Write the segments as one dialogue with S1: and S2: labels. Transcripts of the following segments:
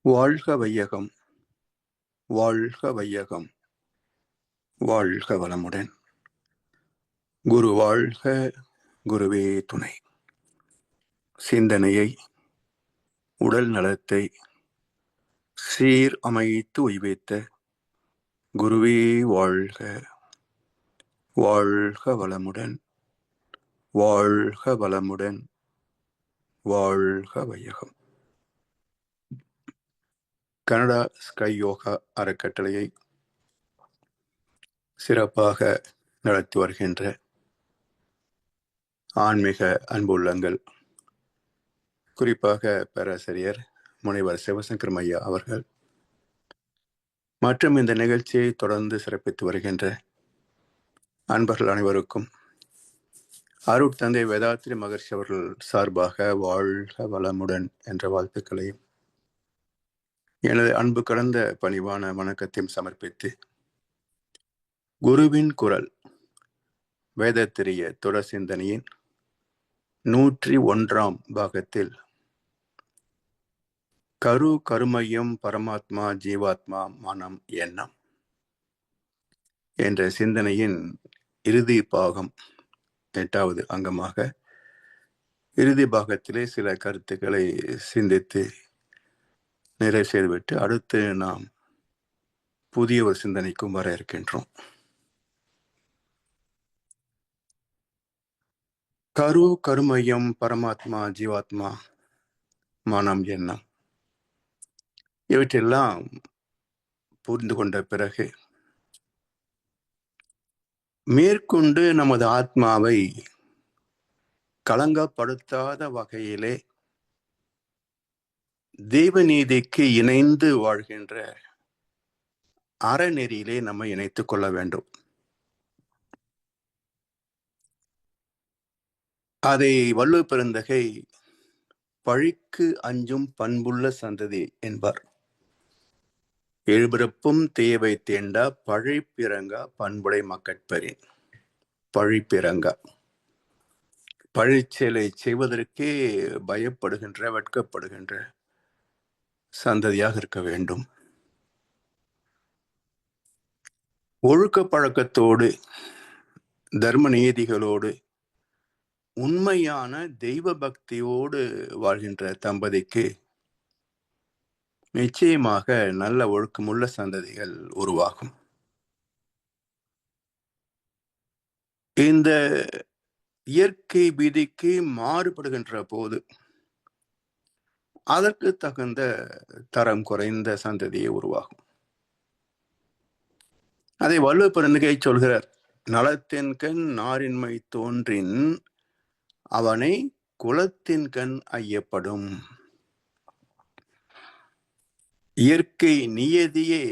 S1: வாழ்க வையகம், வாழ்க வையகம், வாழ்க வளமுடன். குரு வாழ்க, குருவே துணை. சிந்தனையை, உடல் நலத்தை சீர் அமைத்து உய்வித்த குருவே வாழ்க, வாழ்க வளமுடன், வாழ்க வளமுடன், வாழ்க வையகம். கனடா ஸ்கை யோகா அறக்கட்டளையை சிறப்பாக நடத்தி வருகின்ற ஆன்மீக அன்புள்ளங்கள், குறிப்பாக பேராசிரியர் முனைவர் சிவசங்கரம் ஐயா அவர்கள் மற்றும் இந்த நிகழ்ச்சியை தொடர்ந்து சிறப்பித்து வருகின்ற அன்பர்கள் அனைவருக்கும் அருட்தந்தை வேதாத்ரி மகர்ஷி அவர்கள் சார்பாக வாழ்க வளமுடன் என்ற வாழ்த்துக்களையும் எனது அன்பு கடந்த பணிவான வணக்கத்தையும் சமர்ப்பித்து, குருவின் குரல் வேதத்திரிய தொடர் சிந்தனையின் 101ஆம் பாகத்தில் கருமையம் பரமாத்மா ஜீவாத்மா மனம் எண்ணம் என்ற சிந்தனையின் இறுதி பாகம் 8வது அங்கமாக இறுதி பாகத்திலே சில கருத்துக்களை சிந்தித்து நிறைவு செய்துவிட்டு அடுத்து நாம் புதிய ஒரு சிந்தனைக்கும் வர இருக்கின்றோம். கருமையம் பரமாத்மா ஜீவாத்மா மனம் எண்ணம் இவற்றெல்லாம் புரிந்து கொண்ட பிறகு மேற்கொண்டு நமது ஆத்மாவை களங்கப்படுத்தாத வகையிலே தெய்வநீதிக்கு இணைந்து வாழ்கின்ற அறநெறியிலே நம்மை இணைத்துக் கொள்ள வேண்டும். அதை வள்ளுவ பெருந்தகை பழிக்கு அஞ்சும் பண்புள்ள சந்ததி என்பார். எழுபிறப்பும் தேவை தேண்டா பழிப்பிறங்கா பண்புடை மக்கட்பெறின். பழிப்பிறங்கா பழிச்செயலை செய்வதற்கே பயப்படுகின்ற வெட்கப்படுகின்ற சந்ததியாக இருக்க வேண்டும். ஒழுக்க பழக்கத்தோடு தர்ம நீதிகளோடு உண்மையான தெய்வ பக்தியோடு வாழ்கின்ற தம்பதிக்கு நிச்சயமாக நல்ல ஒழுக்கமுள்ள சந்ததிகள் உருவாகும். இந்த இயற்கை விதிக்கு மாறுபடுகின்ற போது அதற்கு தகுந்த தரம் குறைந்த சந்ததியை உருவாகும். அதை வள்ளுவ பெருந்தகை சொல்கிறார். நலத்தின் கண் நாரின்மை தோன்றின் அவனை குலத்தின் கண் ஐயப்படும். இயற்கை நியதியே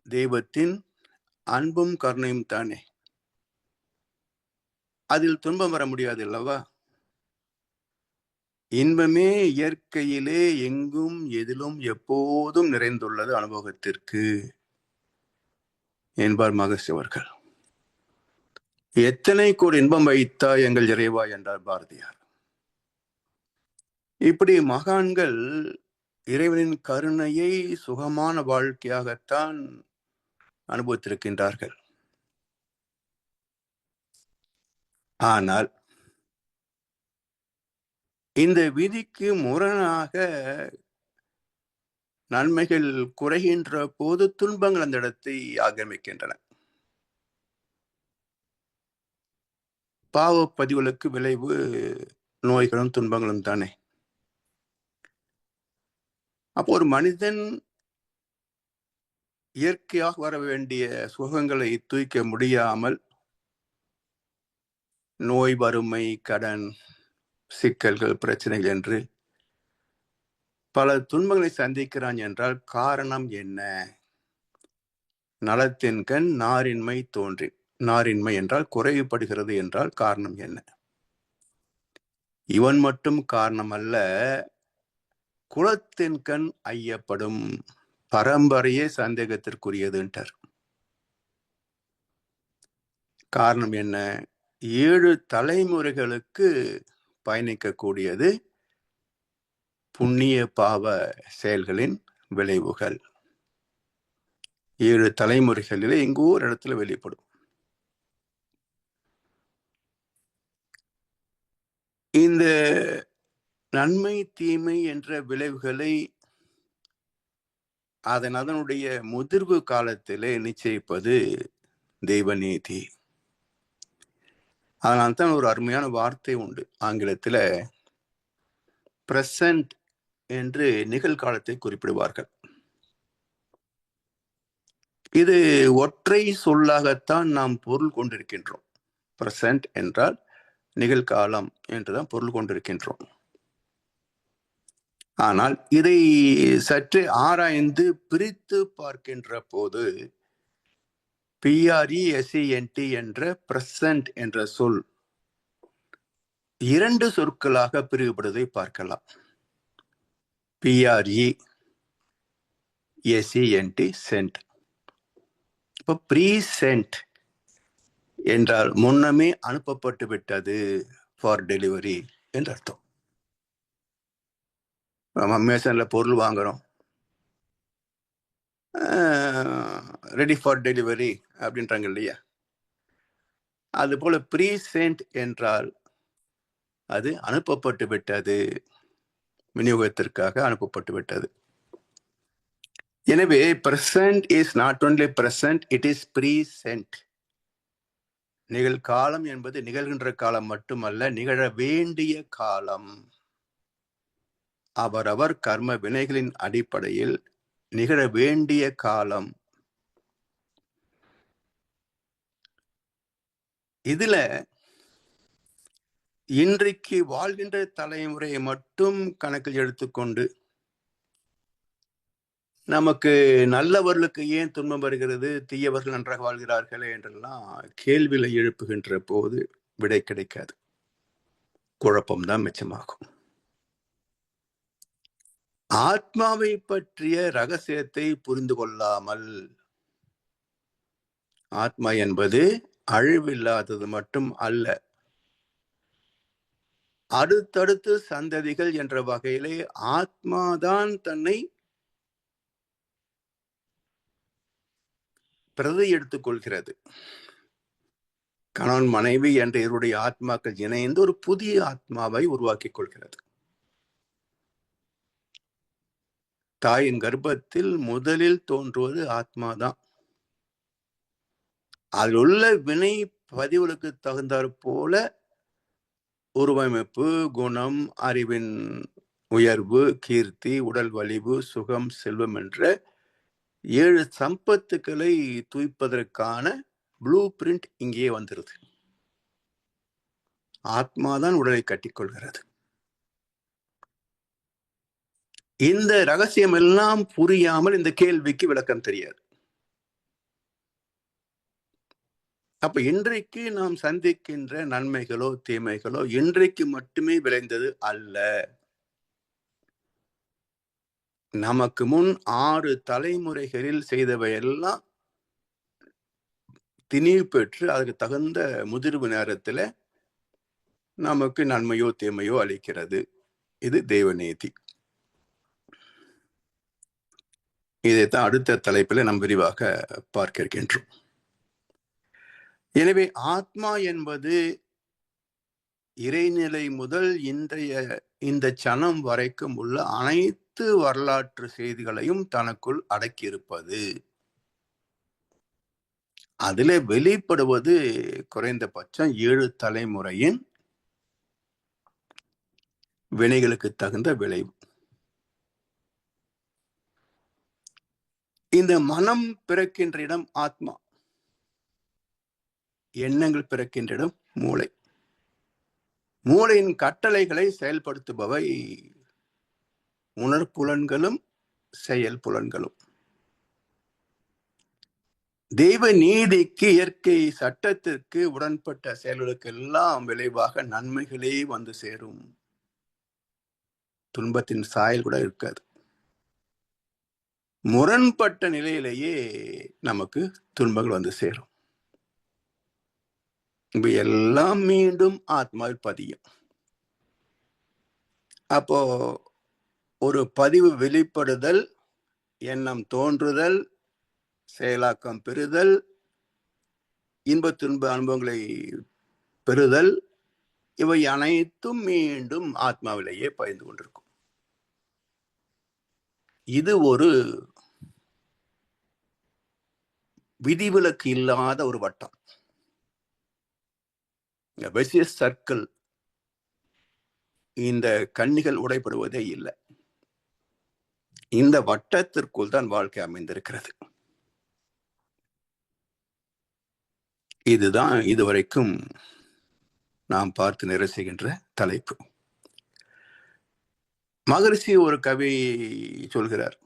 S1: தெய்வத்தின் அன்பும் கருணையும் தானே. அதில் துன்பம் வர முடியாது அல்லவா? இன்பமே இயற்கையிலே எங்கும் எதிலும் எப்போதும் நிறைந்துள்ளது அனுபவத்திற்கு என்பார் மகர்ஷி அவர்கள். எத்தனை கோடி இன்பம் வைத்தா எங்கள் இறைவா என்றார் பாரதியார். இப்படி மகான்கள் இறைவனின் கருணையை சுகமான வாழ்க்கையாகத்தான் அனுபவித்திருக்கின்றார்கள். ஆனால் இந்த விதிக்கு முரணாக நன்மைகள் குறைகின்ற போது துன்பங்கள் அந்த இடத்தை ஆக்கிரமிக்கின்றன. பாவப்பதிவுகளுக்கு விளைவு நோய்களும் துன்பங்களும் தானே. அப்போ ஒரு மனிதன் இயற்கையாக வர வேண்டிய சுகங்களை தூய்க்க முடியாமல் நோய், வறுமை, கடன், சிக்கல்கள், பிரச்சனைகள் என்று பல துன்பங்களை சந்திக்கிறான் என்றால் காரணம் என்ன? நலத்தின் கண் நாரின்மை தோன்றி. நாரின்மை என்றால் குறைவுபடுகிறது என்றால் காரணம் என்ன? இவன் மட்டும் காரணம் அல்ல, குலத்தின் கண் ஐயப்படும். பரம்பரையே சந்தேகத்திற்குரியதுன்றார். காரணம் என்ன? 7 தலைமுறைகளுக்கு பயணிக்கக்கூடியது புண்ணிய பாவ செயல்களின் விளைவுகள் 7 தலைமுறைகளிலே எங்கோ ஒரு இடத்துல வெளிப்படும். இந்த நன்மை தீமை என்ற விளைவுகளை அதனுடைய முதிர்வு காலத்திலே நிச்சயிப்பது தெய்வநீதி. அதனால்தான் ஒரு அருமையான வார்த்தை உண்டு ஆங்கிலத்தில், பிரசன்ட் என்று நிகழ்காலத்தை குறிப்பிடுவார்கள். இது ஒற்றை சொல்லாகத்தான் நாம் பொருள் கொண்டிருக்கின்றோம். பிரசன்ட் என்றால் நிகழ்காலம் என்றுதான் பொருள் கொண்டிருக்கின்றோம். ஆனால் இதை சற்று ஆராய்ந்து பிரித்து பார்க்கின்ற போது PRESENT என்ற பிரசன்ட் என்ற சொல் 2 சொற்களாக பிரிவுபடுவதை பார்க்கலாம். PRESENT சென்ட். இப்போ ப்ரீசென்ட் என்றால் முன்னமே அனுப்பப்பட்டு விட்டது, ஃபார் டெலிவரி என்று அர்த்தம். அமேசான்ல பொருள் வாங்குறோம், ரெடி ஃபார் டெலிவரி அப்படின்றாங்க இல்லையா? அது போல ப்ரீசென்ட் என்றால் அது அனுப்பப்பட்டு விட்டது, விநியோகத்திற்காக அனுப்பப்பட்டு விட்டது. எனவே present is not only present, it is present. நிகழ்காலம் என்பது நிகழ்கின்ற காலம் மட்டுமல்ல, நிகழ வேண்டிய காலம். அவரவர் கர்ம வினைகளின் அடிப்படையில் நிகழ வேண்டிய காலம். இதுல இன்றைக்கு வாழ்கின்ற தலைமுறையை மட்டும் கணக்கில் எடுத்துக்கொண்டு நமக்கு நல்லவர்களுக்கு ஏன் துன்பம் வருகிறது, தீயவர்கள் நன்றாக வாழ்கிறார்களே என்றெல்லாம் கேள்விகளை எழுப்புகின்ற போது விடை கிடைக்காது, குழப்பம்தான் மிச்சமாகும். ஆத்மாவை பற்றிய ரகசியத்தை புரிந்து கொள்ளாமல், ஆத்மா என்பது அழிவில்லாதது மட்டும் அல்ல, அடுத்தடுத்து சந்ததிகள் என்ற வகையிலே ஆத்மாதான் தன்னை பிரதி எடுத்துக் கொள்கிறது. கணவன் மனைவி என்ற இவருடைய ஆத்மாக்கள் இணைந்து ஒரு புதிய ஆத்மாவை உருவாக்கிக் கொள்கிறது. தாயின் கர்ப்பத்தில் முதலில் தோன்றுவது ஆத்மாதான். அதில் உள்ள வினை பதிவுகளுக்கு தகுந்தாற் போல உருவமைப்பு, குணம், அறிவின் உயர்வு, கீர்த்தி, உடல் வலிவு, சுகம், செல்வம் என்ற 7 சம்பத்துக்களை தூய்ப்பதற்கான ப்ளூ பிரிண்ட் இங்கே வந்துருது. ஆத்மாதான் உடலை கட்டிக்கொள்கிறது. இந்த ரகசியம் எல்லாம் புரியாமல் இந்த கேள்விக்கு விளக்கம் தெரியாது. அப்ப இன்றைக்கு நாம் சந்திக்கின்ற நன்மைகளோ தீமைகளோ இன்றைக்கு மட்டுமே விளைந்தது அல்ல. நமக்கு முன் 6 தலைமுறைகளில் செய்தவையெல்லாம் திணிவு பெற்று அதற்கு தகுந்த முதிர்வு நேரத்தில் நமக்கு நன்மையோ தீமையோ அளிக்கிறது. இது தெய்வநீதி. இதைத்தான் அடுத்த தலைப்பில் நாம் விரிவாக பார்க்க இருக்கின்றோம். எனவே ஆத்மா என்பது இறைநிலை முதல் இன்றைய இந்த சனம் வரைக்கும் உள்ள அனைத்து வரலாற்று செய்திகளையும் தனக்குள் அடக்கியிருப்பது. அதிலே வெளிப்படுவது குறைந்தபட்சம் 7 தலைமுறையின் வினைகளுக்கு தகுந்த விளைவு. இந்த மனம் பிறக்கின்ற இடம் ஆத்மா, எண்ணங்கள் பிறக்கின்ற இடம் மூளை. மூளையின் கட்டளைகளை செயல்படுத்துபவை உணர்புலன்களும் செயல் புலன்களும். தெய்வ நீதிக்கு, இயற்கை சட்டத்திற்கு உடன்பட்ட செயல்களுக்கு எல்லாம் விளைவாக நன்மைகளே வந்து சேரும். துன்பத்தின் சாயல் கூட இருக்காது. முரண்பட்ட நிலையிலேயே நமக்கு துன்பங்கள் வந்து சேரும். இப்ப எல்லாம் மீண்டும் ஆத்மாவில் பதியும். அப்போ ஒரு பதிவு வெளிப்படுதல், எண்ணம் தோன்றுதல், செயலாக்கம் பெறுதல், இன்ப துன்ப அனுபவங்களை பெறுதல், இவை அனைத்தும் மீண்டும் ஆத்மாவிலேயே பயந்து கொண்டிருக்கும். இது ஒரு விதிவிலக்கு இல்லாத ஒரு வட்டம், சர்க்கிள். இந்த கண்ணிகள் உடைப்படுவதே இல்லை. இந்த வட்டத்திற்குள் தான் வாழ்க்கை அமைந்திருக்கிறது. இதுதான் இதுவரைக்கும் நாம் பார்த்து நிறைவு செய்கின்ற தலைப்பு. மகரிஷி ஒரு கவி சொல்கிறார்,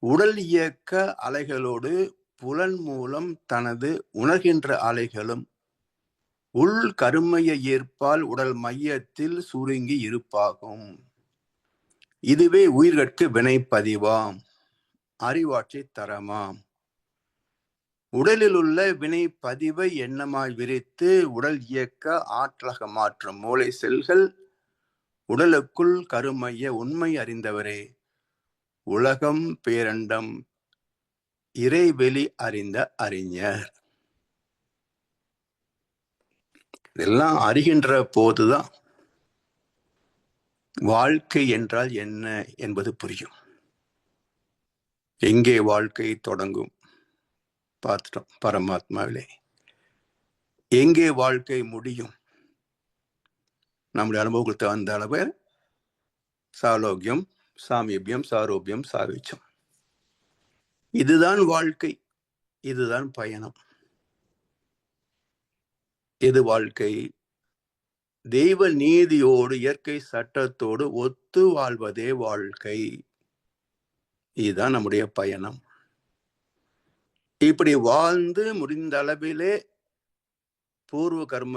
S1: உடல் இயக்க அலைகளோடு புலன் மூலம் தனது உணர்கின்ற அலைகளும் உள் கருமைய ஏற்பால் உடல் மையத்தில் சுருங்கி இருப்பாகும். இதுவே உயிர்கட்கு வினை பதிவாம், அறிவாட்சி தரமாம். உடலில் உள்ள வினை பதிவை எண்ணமாய் விரித்து உடல் இயக்க ஆற்றலாக மாற்றும் மூளை செல்கள் உடலுக்குள் கருமைய உண்மை அறிந்தவரே உலகம் பேரண்டம் இறைவெளி அறிந்த அறிஞர். இதெல்லாம் அறிகின்ற போதுதான் வாழ்க்கை என்றால் என்ன என்பது புரியும். எங்கே வாழ்க்கை தொடங்கும் பார்த்துட்டோம், பரமாத்மாவிலே. எங்கே வாழ்க்கை முடியும்? நம்முடைய அனுபவங்களுக்கு தகுந்த அளவு சாலோக்கியம், சாமீபியம், சாரோபியம், சாவிச்சம். இதுதான் வாழ்க்கை, இதுதான் பயணம். இது வாழ்க்கை தெய்வ நீதியோடு இயற்கை சட்டத்தோடு ஒத்து வாழ்வதே வாழ்க்கை. இதுதான் நம்முடைய பயணம். இப்படி வாழ்ந்து முடிந்த அளவிலே பூர்வ கர்ம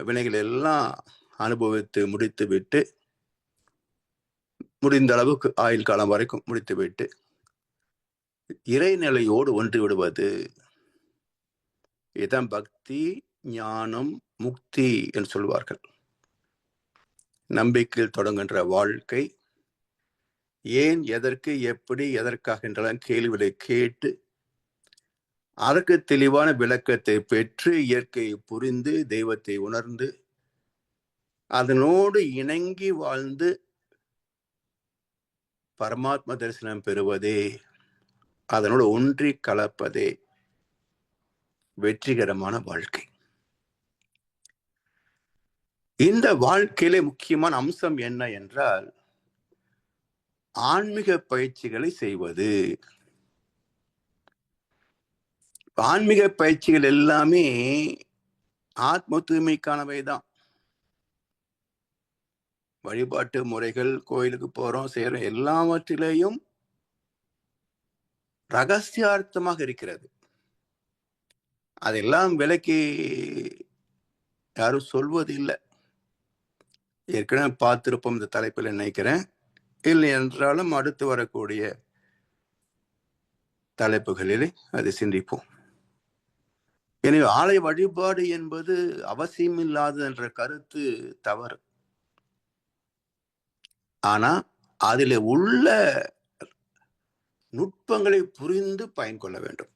S1: வினைகள் எல்லாம் அனுபவித்து முடித்து விட்டு, முடிந்த அளவுக்கு ஆயுள் காலம் வரைக்கும் முடித்து விட்டு இறைநிலையோடு ஒன்று விடுவது, இதுதான் பக்தி, ஞானம், முக்தி என்று சொல்வார்கள். நம்பிக்கையில் தொடங்குகின்ற வாழ்க்கை ஏன், எதற்கு, எப்படி, எதற்காக என்றெல்லாம் கேள்விகளை கேட்டு அதற்கு தெளிவான விளக்கத்தை பெற்று இயற்கையை புரிந்து தெய்வத்தை உணர்ந்து அதனோடு இணங்கி வாழ்ந்து பரமாத்ம தரிசனம் பெறுவதே, அதனோடு ஒன்றி கலப்பதே வெற்றிகரமான வாழ்க்கை. இந்த வாழ்க்கையிலே முக்கியமான அம்சம் என்ன என்றால் ஆன்மீக பயிற்சிகளை செய்வது. ஆன்மீக பயிற்சிகள் எல்லாமே ஆத்ம தூய்மைக்கானவைதான். வழிபாட்டு முறைகள், கோயிலுக்கு போறோம் செய்யறோம், எல்லாவற்றிலேயும் ரகசியார்த்தமாக இருக்கிறது. அதெல்லாம் விலைக்கு யாரும் சொல்வது இல்லை. ஏற்கனவே பார்த்திருப்போம் இந்த தலைப்பில் நினைக்கிறேன். இல்லை என்றாலும் அடுத்து வரக்கூடிய தலைப்புகளிலே அதை சிந்திப்போம். எனவே ஆலய வழிபாடு என்பது அவசியமில்லாது என்ற கருத்து தவறு. ஆனா அதில் உள்ள நுட்பங்களை புரிந்து பயன் கொள்ள வேண்டும்.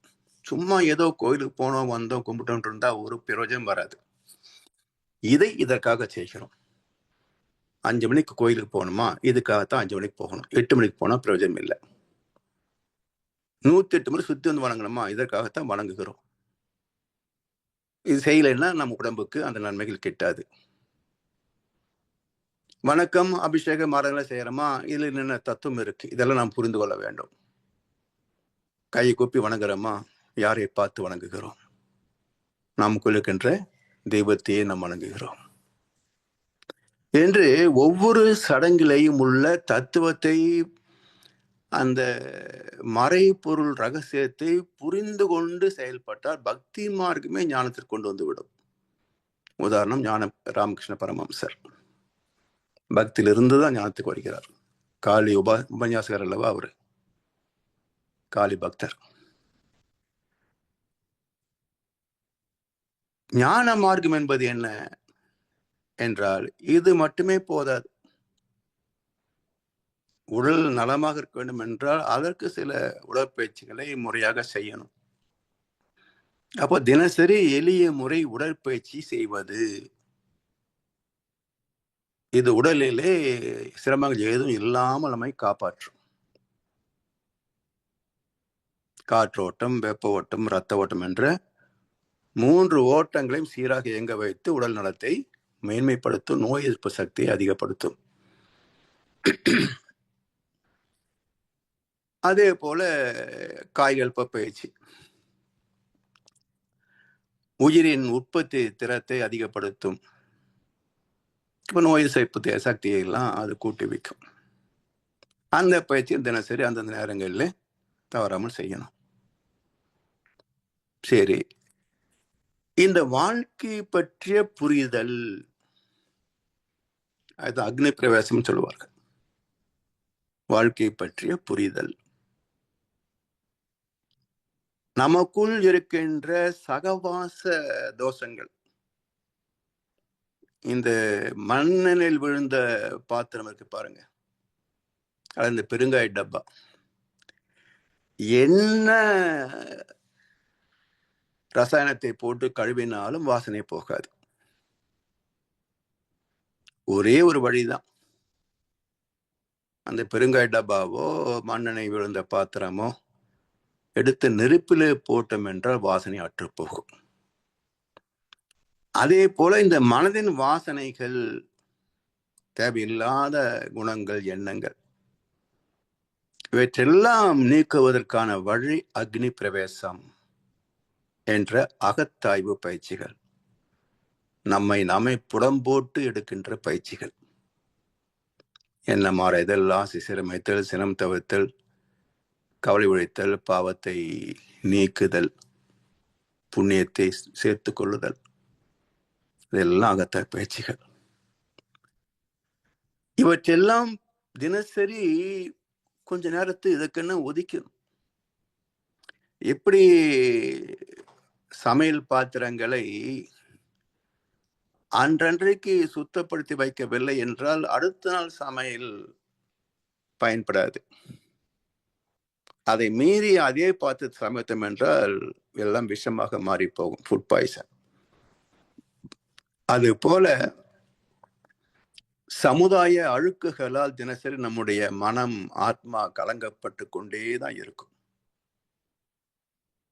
S1: சும்மா ஏதோ கோயிலுக்கு போனோம், வந்தோம், கும்பிட்டோம் இருந்தா ஒரு பிரயோஜனம் வராது. இதை இதற்காக செய்கிறோம். 5 மணிக்கு கோயிலுக்கு போகணுமா, இதுக்காகத்தான் 5 மணிக்கு போகணும். 8 மணிக்கு போனா பிரயோஜனம் இல்லை. 108 முறை சுத்தி வந்து வணங்கணுமா, இதற்காகத்தான் வணங்குகிறோம். இது செய்யலைன்னா நம்ம உடம்புக்கு அந்த நன்மைகள் கிட்டாது. வணக்கம், அபிஷேகம், மாதங்களை செய்யறோமா, இதுல என்னென்ன தத்துவம் இருக்கு, இதெல்லாம் நாம் புரிந்து கொள்ள வேண்டும். கையை கூப்பி வணங்குறோமா, யாரை பார்த்து வணங்குகிறோம்? நமக்குள் இருக்கின்ற தெய்வத்தையே நாம் வணங்குகிறோம் என்று ஒவ்வொரு சடங்கிலையும் உள்ள தத்துவத்தை, அந்த மறைபொருள் ரகசியத்தை புரிந்து கொண்டு செயல்பட்டால் பக்தி மார்க்கமே ஞானத்திற்கு கொண்டு வந்து விடும். உதாரணம் ஞான ராமகிருஷ்ண பரமஹம்சர் பக்தியிலிருந்துதான் ஞானத்துக்கு வருகிறார். காளி உபன்யாசகர் அல்லவா அவரு, காளி பக்தர். ஞான மார்க்கம் என்பது என்ன என்றால் இது மட்டுமே போதாது. உடல் நலமாக இருக்க வேண்டும் என்றால் அதற்கு சில உடற்பயிற்சிகளை முறையாக செய்யணும். அப்போ தினசரி எளிய முறை உடற்பயிற்சி செய்வது, இது உடலிலே சிரமங்கள் ஏதும் இல்லாமல் நம்மை காப்பாற்றும். காற்றோட்டம், வெப்ப ஓட்டம், இரத்த ஓட்டம் என்ற 3 ஓட்டங்களையும் சீராக இயங்க வைத்து உடல் நலத்தை மேன்மைப்படுத்தும், நோய் எதிர்ப்பு சக்தியை அதிகப்படுத்தும். அதே போல காய்கல்ப பயிற்சி உயிரின் உற்பத்தி திறத்தை அதிகப்படுத்தும். இப்போ நோய் எதிர்ப்பு சக்தியை எல்லாம் அது கூட்டி வைக்கும். அந்த பயிற்சியை தினசரி அந்தந்த நேரங்களில் தவறாமல் செய்யணும். சரி, இந்த வாழ்க்கை பற்றிய புரிதல், அது அக்னி பிரவேசம் சொல்லுவார்கள். வாழ்க்கை பற்றிய புரிதல், நமக்குள் இருக்கின்ற சகவாச தோஷங்கள், இந்த மண்ணெண்ணில் விழுந்த பாத்திரம் இருக்கு பாருங்க, அது இந்த பெருங்காய டப்பா, என்ன ரசாயனத்தை போட்டு கழுவினாலும் வாசனை போகாது. ஒரே ஒரு வழிதான், அந்த பெருங்காய டப்பாவோ மண்ணெண்ணெய் விழுந்த பாத்திரமோ எடுத்து நெருப்பிலே போட்டோம் என்றால் வாசனை அற்று போகும். அதே போல இந்த மனதின் வாசனைகள், தேவையில்லாத குணங்கள், எண்ணங்கள், இவற்றெல்லாம் நீக்குவதற்கான வழி அக்னி பிரவேசம் என்ற அகத்தாய்வு பயிற்சிகள், நம்மை நாமே புடம்போட்டு எடுக்கின்ற பயிற்சிகள். என்ன மாறைதல், ஆசை சிரமைத்தல், சினம் தவிர்த்தல், கவலை ஒழித்தல், பாவத்தை நீக்குதல், புண்ணியத்தை சேர்த்து கொள்ளுதல், இதெல்லாம் அகத்தாய் பயிற்சிகள். இவற்றெல்லாம் தினசரி கொஞ்ச நேரத்து இதுக்குன்னு ஒதுக்கணும். எப்படி சமையல் பாத்திரங்களை அன்றன்றைக்கு சுத்தப்படுத்தி வைக்கவில்லை என்றால் அடுத்த நாள் சமையல் பயன்படாது. அதை மீறி அதே பார்த்து சமைத்தோம் என்றால் எல்லாம் விஷமாக மாறி போகும், ஃபுட் பாய்சன். அது போல சமுதாய அழுக்குகளால் தினசரி நம்முடைய மனம், ஆத்மா கலங்கப்பட்டு கொண்டேதான் இருக்கும்.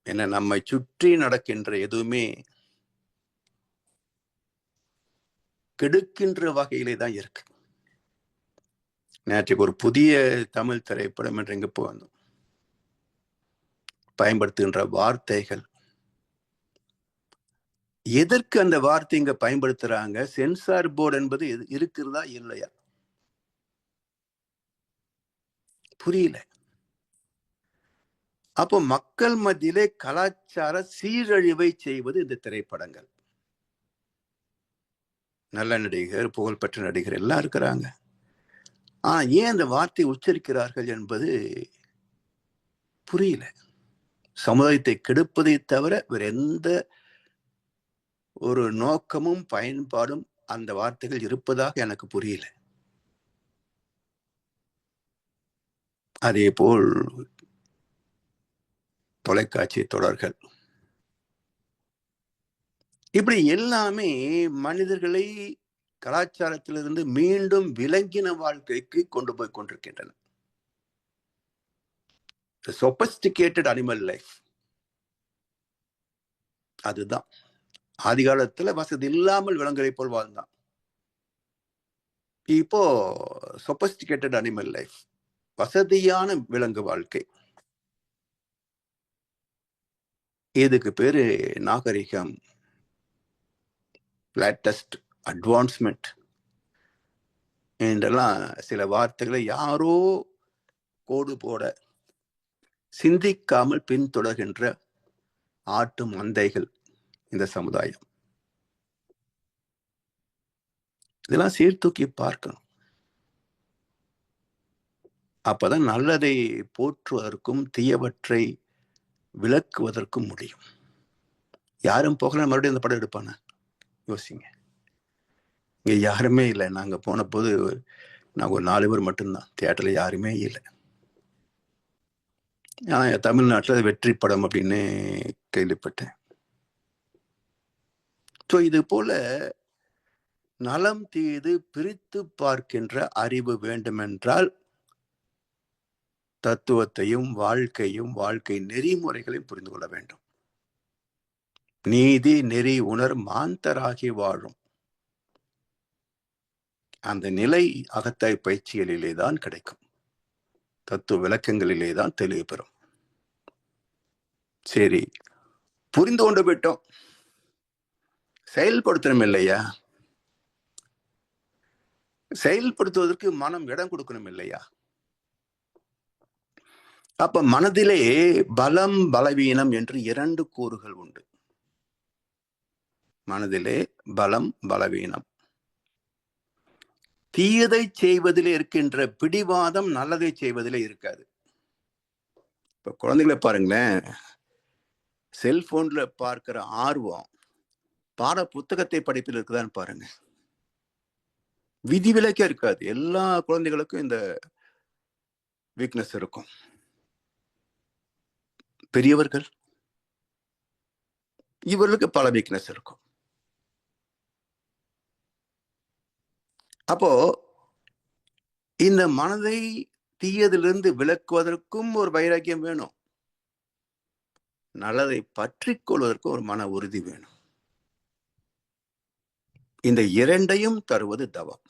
S1: என்ன, நம்மை சுற்றி நடக்கின்ற எதுவுமே கெடுக்கின்ற வகையிலே தான் இருக்கு. நேற்றுக்கு ஒரு புதிய தமிழ் திரைப்படம் என்று இங்கு போனோம், பயன்படுத்துகின்ற வார்த்தைகள், எதற்கு அந்த வார்த்தை இங்க பயன்படுத்துறாங்க? சென்சார் போர்டு என்பது இருக்கிறதா இல்லையா புரியல. அப்போ மக்கள் மத்தியிலே கலாச்சார சீரழிவை செய்வது இந்த திரைப்படங்கள். நல்ல நடிகர், புகழ்பெற்ற நடிகர் எல்லாம் இருக்கிறாங்க. ஆனா ஏன் அந்த வார்த்தையை உச்சரிக்கிறார்கள் என்பது புரியல. சமுதாயத்தை கெடுப்பதை தவிர வேற எந்த ஒரு நோக்கமும் பயன்பாடும் அந்த வார்த்தைகள் இருப்பதாக எனக்கு புரியல. அதே போல் தொலைக்காட்சி தொடர்கள், இப்படி எல்லாமே மனிதர்களை கலாச்சாரத்திலிருந்து மீண்டும் விலங்கின வாழ்க்கைக்கு கொண்டு போய் கொண்டிருக்கின்றன. சொபஸ்டிகேட்டட் அனிமல் லைஃப், அதுதான். ஆதி காலத்துல வசதி இல்லாமல் விலங்குகளை போல் வாழ்ந்தான். இப்போ சொபஸ்டிகேட்டட் அனிமல் லைஃப், வசதியான விலங்கு வாழ்க்கை. இதுக்கு பேரு நாகரிகம், லேட்டஸ்ட் அட்வான்ஸ்மெண்ட் என்றெல்லாம் சில வார்த்தைகளை யாரோ கோடு போட சிந்திக்காமல் பின்தொடர்கின்ற ஆட்டு மந்தைகள் இந்த சமுதாயம். இதெல்லாம் சீர்தூக்கி பார்க்கணும். அப்பதான் நல்லதை போற்றுவதற்கும் தீயவற்றை விளக்குவதற்கும் முடியும். யாரும் போகல, மறுபடியும் இந்த படம் எடுப்பான யோசிங்க. இங்க யாருமே இல்லை. நாங்க போன போது நாங்கள் ஒரு 4 பேர் மட்டும்தான், தியேட்டர்ல யாருமே இல்லை. தமிழ்நாட்டில் வெற்றி படம் அப்படின்னு கேள்விப்பட்டேன். ஸோ இது போல நலம் தீது பிரித்து பார்க்கின்ற அறிவு வேண்டுமென்றால் தத்துவத்தையும் வாழ்க்கையும் வாழ்க்கை நெறிமுறைகளையும் புரிந்து கொள்ள வேண்டும். நீதி நெறி உணர் மாந்தராகி வாழும் அந்த நிலை அகத்தாய் பயிற்சிகளிலே தான் கிடைக்கும். தத்துவ விளக்கங்களிலே தான் தெளிவு பெறும். சரி, புரிந்து கொண்டு விட்டோம், செயல்படுத்தணும் இல்லையா? செயல்படுத்துவதற்கு மனம் இடம் கொடுக்கணும் இல்லையா? அப்ப மனதிலே பலம் பலவீனம் என்று 2 கூறுகள் உண்டு. மனதிலே பலம் பலவீனம். தீயதை செய்வதிலே இருக்கின்ற பிடிவாதம் நல்லதை செய்வதிலே இருக்காது. இப்ப குழந்தைகளை பாருங்களேன், செல்போன்ல பார்க்கிற ஆர்வம் பாட புத்தகத்தை படிப்பில் இருக்குதான்னு பாருங்க. விதிவிலக்கே இருக்காது. எல்லா குழந்தைகளுக்கும் இந்த வீக்னஸ் இருக்கும். பெரியவர்கள் இவர்களுக்கு பல வீக்னஸ் இருக்கும். அப்போ இந்த மனதை தீயதிலிருந்து விலக்குவதற்கும் ஒரு வைராக்கியம் வேணும், நல்லதை பற்றி கொள்வதற்கும் ஒரு மன உறுதி வேணும். இந்த 2ஐயும் தருவது தவம்.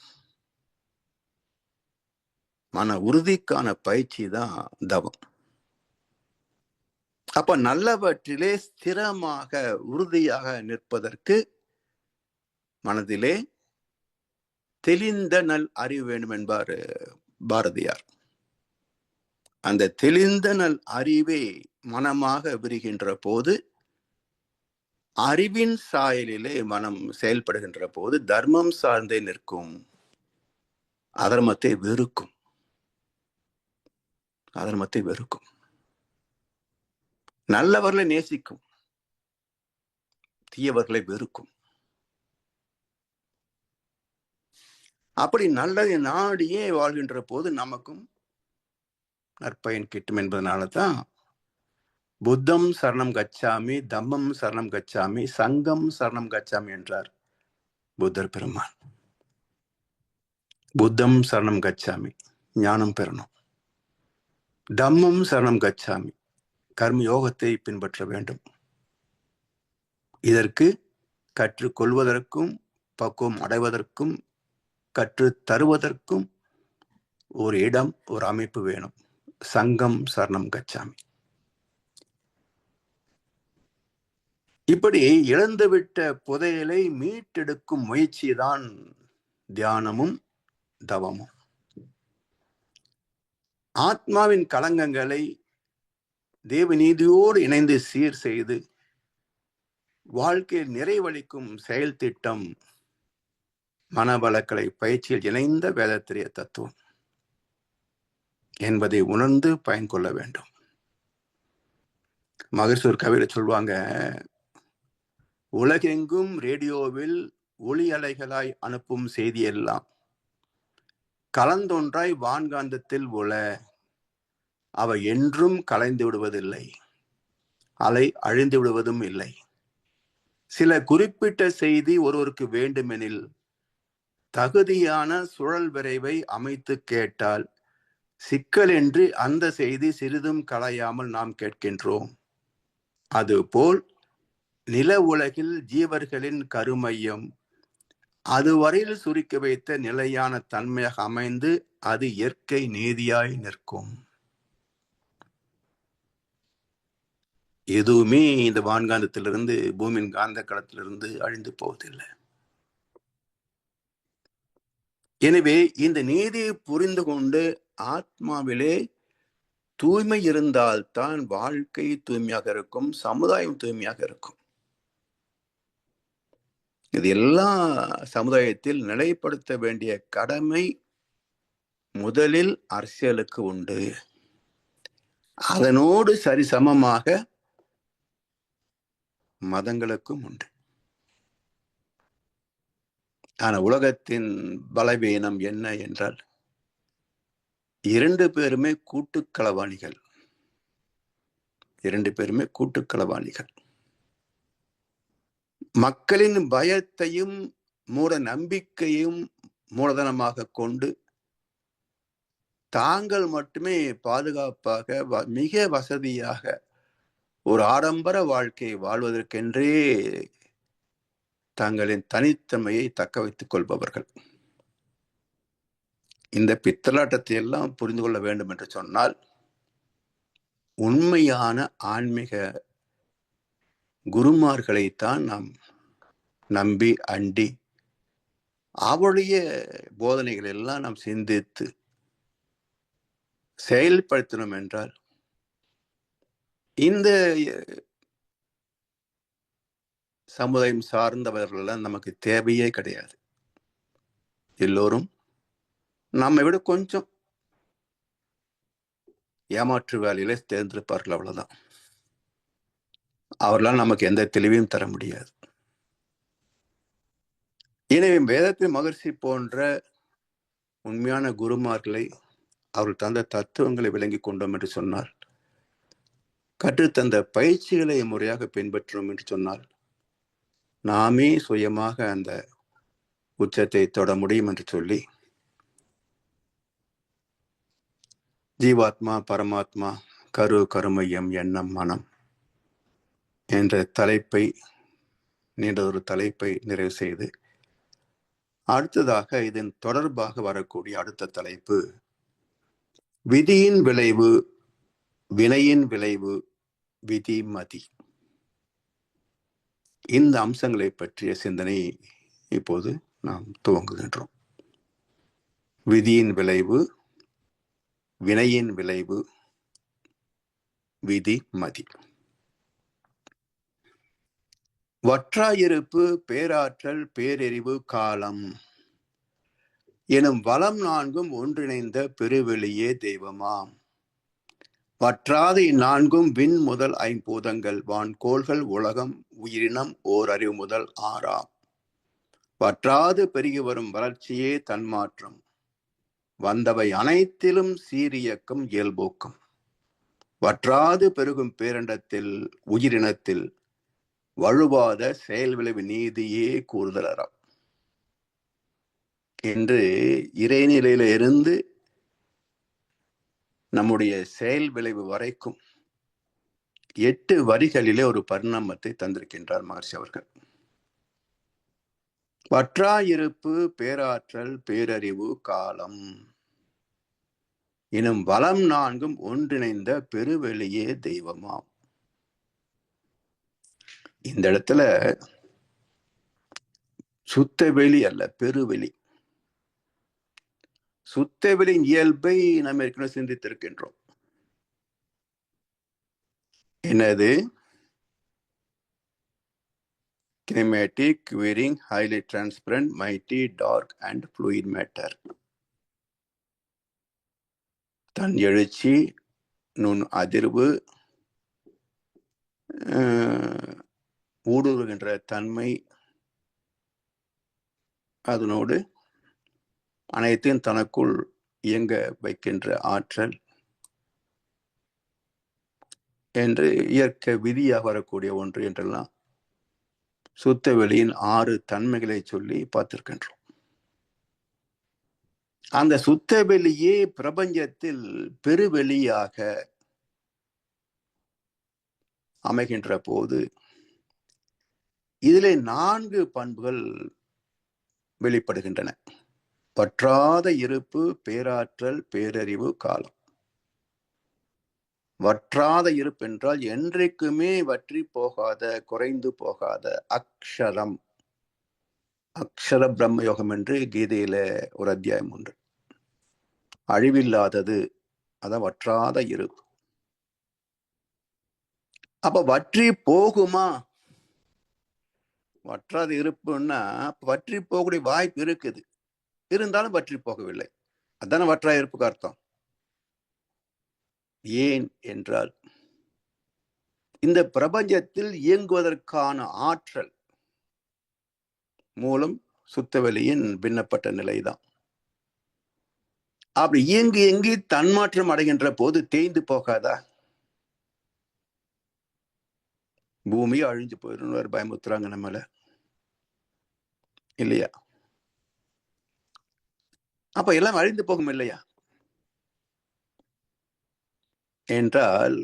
S1: மன உறுதிக்கான பயிற்சி தான் தவம். அப்ப நல்லவற்றிலே ஸ்திரமாக உறுதியாக நிற்பதற்கு மனதிலே தெளிந்த நல் அறிவு வேண்டும் என்பார் பாரதியார். அந்த தெளிந்த நல் அறிவே மனமாக விரிகின்ற போது, அறிவின் சாயலிலே மனம் செயல்படுகின்ற போது தர்மம் சார்ந்தே நிற்கும், அதர்மத்தை வெறுக்கும். அதர்மத்தை வெறுக்கும். நல்லவர்களை நேசிக்கும், தீயவர்களை வெறுக்கும். அப்படி நல்லதை நாடியே வாழ்கின்ற போது நமக்கும் நற்பயன் கிட்டும் என்பதனால தான் புத்தம் சரணம் கச்சாமி, தம்மம் சரணம் கச்சாமி, சங்கம் சரணம் கச்சாமி என்றார் புத்தர் பெருமான். புத்தம் சரணம் கச்சாமி, ஞானம் பெறணும். தம்மம் சரணம் கச்சாமி, கர்ம யோகத்தை பின்பற்ற வேண்டும். இதற்கு கற்றுக்கொள்வதற்கும் பக்குவம் அடைவதற்கும் கற்று தருவதற்கும் ஒரு இடம், ஒரு அமைப்பு வேணும். சங்கம் சரணம் கச்சாமி. இப்படி இழந்துவிட்ட புதையலை மீட்டெடுக்கும் முயற்சி தான் தியானமும் தவமும். ஆத்மாவின் களங்கங்களை தேவநீதியோடு இணைந்து சீர் செய்து வாழ்க்கையில் நிறைவளிக்கும் செயல் திட்டம் மனவளக்கலை பயிற்சியில் இணைந்த வேதத்திரிய தத்துவம் என்பதை உணர்ந்து பயன் கொள்ள வேண்டும். மகரிஷி ஒரு கவிதை சொல்வாங்க, உலகெங்கும் ரேடியோவில் ஒளி அலைகளாய் அனுப்பும் செய்தி எல்லாம் கலந்தொன்றாய் வான்காந்தத்தில் உள, அவை என்றும் கலைந்து விடுவதில்லை, அலை அழிந்து விடுவதும் இல்லை. சில குறிப்பிட்ட செய்தி ஒருவருக்கு வேண்டுமெனில் தகுதியான சுழல் விரைவை அமைத்து கேட்டால் சிக்கலின்றி அந்த செய்தி சிறிதும் களையாமல் நாம் கேட்கின்றோம். அதுபோல் நில உலகில் ஜீவர்களின் கருமையம் அதுவரையில் சுருக்கி வைத்த நிலையான தன்மையாக அமைந்து அது இயற்கை நீதியாய் நிற்கும். எதுவுமே இந்த வான்காந்தத்திலிருந்து, பூமியின் காந்த களத்திலிருந்து அழிந்து போவதில்லை. எனவே இந்த நீதியை புரிந்து கொண்டு ஆத்மாவிலே தூய்மை இருந்தால்தான் வாழ்க்கை தூய்மையாக இருக்கும், சமுதாயம் தூய்மையாக இருக்கும். இது எல்லா சமுதாயத்தில் நிலைப்படுத்த வேண்டிய கடமை முதலில் அரசியலுக்கு உண்டு. அதனோடு சரிசமமாக மதங்களுக்கும் உண்டு. ஆனா உலகத்தின் பலவீனம் என்ன என்றால் 2 பேருமே கூட்டுக்களவாணிகள். 2 பேருமே கூட்டுக்களவாணிகள். மக்களின் பயத்தையும் மூட நம்பிக்கையும் மூலதனமாக கொண்டு தாங்கள் மட்டுமே பாதுகாப்பாக மிக வசதியாக ஒரு ஆடம்பர வாழ்க்கை வாழ்வதற்கென்றே தங்களின் தனித்தன்மையை தக்க வைத்துக் கொள்பவர்கள். இந்த பித்தலாட்டத்தை எல்லாம் புரிந்து கொள்ள வேண்டும் என்று சொன்னால் உண்மையான ஆன்மீக குருமார்களைத்தான் நாம் நம்பி அண்டி அவருடைய போதனைகள் எல்லாம் நாம் சிந்தித்து செயல்படுத்தணும் என்றால் இந்த சமுதாயம் சார்ந்தவர்கள் நமக்கு தேவையே கிடையாது. எல்லோரும் நம்மை விட கொஞ்சம் ஏமாற்று வேலையில தேர்ந்தெடுப்பார்கள், அவ்வளவுதான். அவர்களால் நமக்கு எந்த தெளிவையும் தர முடியாது. எனவே வேதத்தின் மகர்ஷி போன்ற உண்மையான குருமார்களை அவர்கள் தந்த தத்துவங்களை விளங்கி கொண்டோம் என்று சொன்னால், கற்றுத்தந்த பயிற்சிகளை முறையாக பின்பற்றோம் என்று சொன்னால் நாமே சுயமாக அந்த உச்சத்தை தொட முடியும் என்று சொல்லி, ஜீவாத்மா பரமாத்மா கருமையம் எண்ணம் மனம் என்ற தலைப்பை நீண்டதொரு தலைப்பை நிறைவு செய்து, அடுத்ததாக இதன் தொடர்பாக வரக்கூடிய அடுத்த தலைப்பு விதியின் விளைவு, வினையின் விளைவு, விதி மதி. இந்த அம்சங்களை பற்றிய சிந்தனை இப்போது நாம் துவங்குகின்றோம். விதியின் விளைவு, வினையின் விளைவு, விதி மதி. வற்றாயிருப்பு, பேராற்றல், பேரறிவு, காலம் எனும் வளம் 4ம் ஒன்றிணைந்த பெருவெளியே தெய்வமாம். வற்றாத இந்நான்கும் விண் முதல் 5 பூதங்கள், வான்கோள்கள், உலகம், உயிரினம், ஓர் அறிவு முதல் 6ஆம். வற்றாது பெருகி வரும் வளர்ச்சியே தன்மாற்றம், வந்தவை அனைத்திலும் சீரியக்கம் இயல்போக்கம். வற்றாது பெருகும் பேரண்டத்தில் உயிரினத்தில் வழுவாத செயல் விளைவு நீதியே கூறுதலறம் என்று இறைநிலையில இருந்து நம்முடைய செயல் விளைவு வரைக்கும் 8 வரிகளிலே ஒரு பரிணாமத்தை தந்திருக்கின்றார் மகர்ஷி அவர்கள். வற்றாயிருப்பு, பேராற்றல், பேரறிவு, காலம் எனும் வளம் 4ம் ஒன்றிணைந்த பெருவெளியே தெய்வமாம். இந்த இடத்துல சுத்தவெளி அல்ல, பெருவெளி. சுத்தவெளியின் இயல்பை நாம் ஏற்கனவே சிந்தித்திருக்கின்றோம். என்னது? Kinematic, querying, highly transparent, mighty, dark and fluid matter. தன் எழுச்சி, நுண் அதிர்வு, ஊடுருவுகின்ற தன்மை, அதனோடு அனைத்தையும் தனக்குள் இயங்க வைக்கின்ற ஆற்றல் என்று இயற்கை விதியாக வரக்கூடிய ஒன்று என்றெல்லாம் சுத்த வெளியின் 6 தன்மைகளை சொல்லி பார்த்திருக்கின்றோம். அந்த சுத்த வெளியே பிரபஞ்சத்தில் பெருவெளியாக அமைகின்ற போது இதிலே 4 பண்புகள் வெளிப்படுகின்றன. வற்றாத இருப்பு, பேராற்றல், பேரறிவு, காலம். வற்றாத இருப்பு என்றால் என்றைக்குமே வற்றி போகாத, குறைந்து போகாத அக்ஷரம். அக்ஷர பிரம்ம யோகம் என்று கீதையில ஒரு அத்தியாயம் உண்டு. அழிவில்லாதது, அதான் வற்றாத இருப்பு. அப்ப வற்றி போகுமா? வற்றாத இருப்புன்னா வற்றி போகக்கூடிய வாய்ப்பு இருக்குது, இருந்தாலும் வற்றி போகவில்லை. அதான வற்றாத இருப்புக்கு அர்த்தம். ஏன் என்றால் இந்த பிரபஞ்சத்தில் இயங்குவதற்கான ஆற்றல் மூலம் சுத்தவெளியின் பின்னப்பட்ட நிலைதான். அப்படி இயங்கி தன்மாற்றம் அடைகின்ற போது தேய்ந்து போகாதா? பூமி அழிஞ்சு போயிடும் பயமுத்துறாங்க நம்மள, இல்லையா? அப்ப எல்லாம் அழிந்து போகும் இல்லையா என்றால்,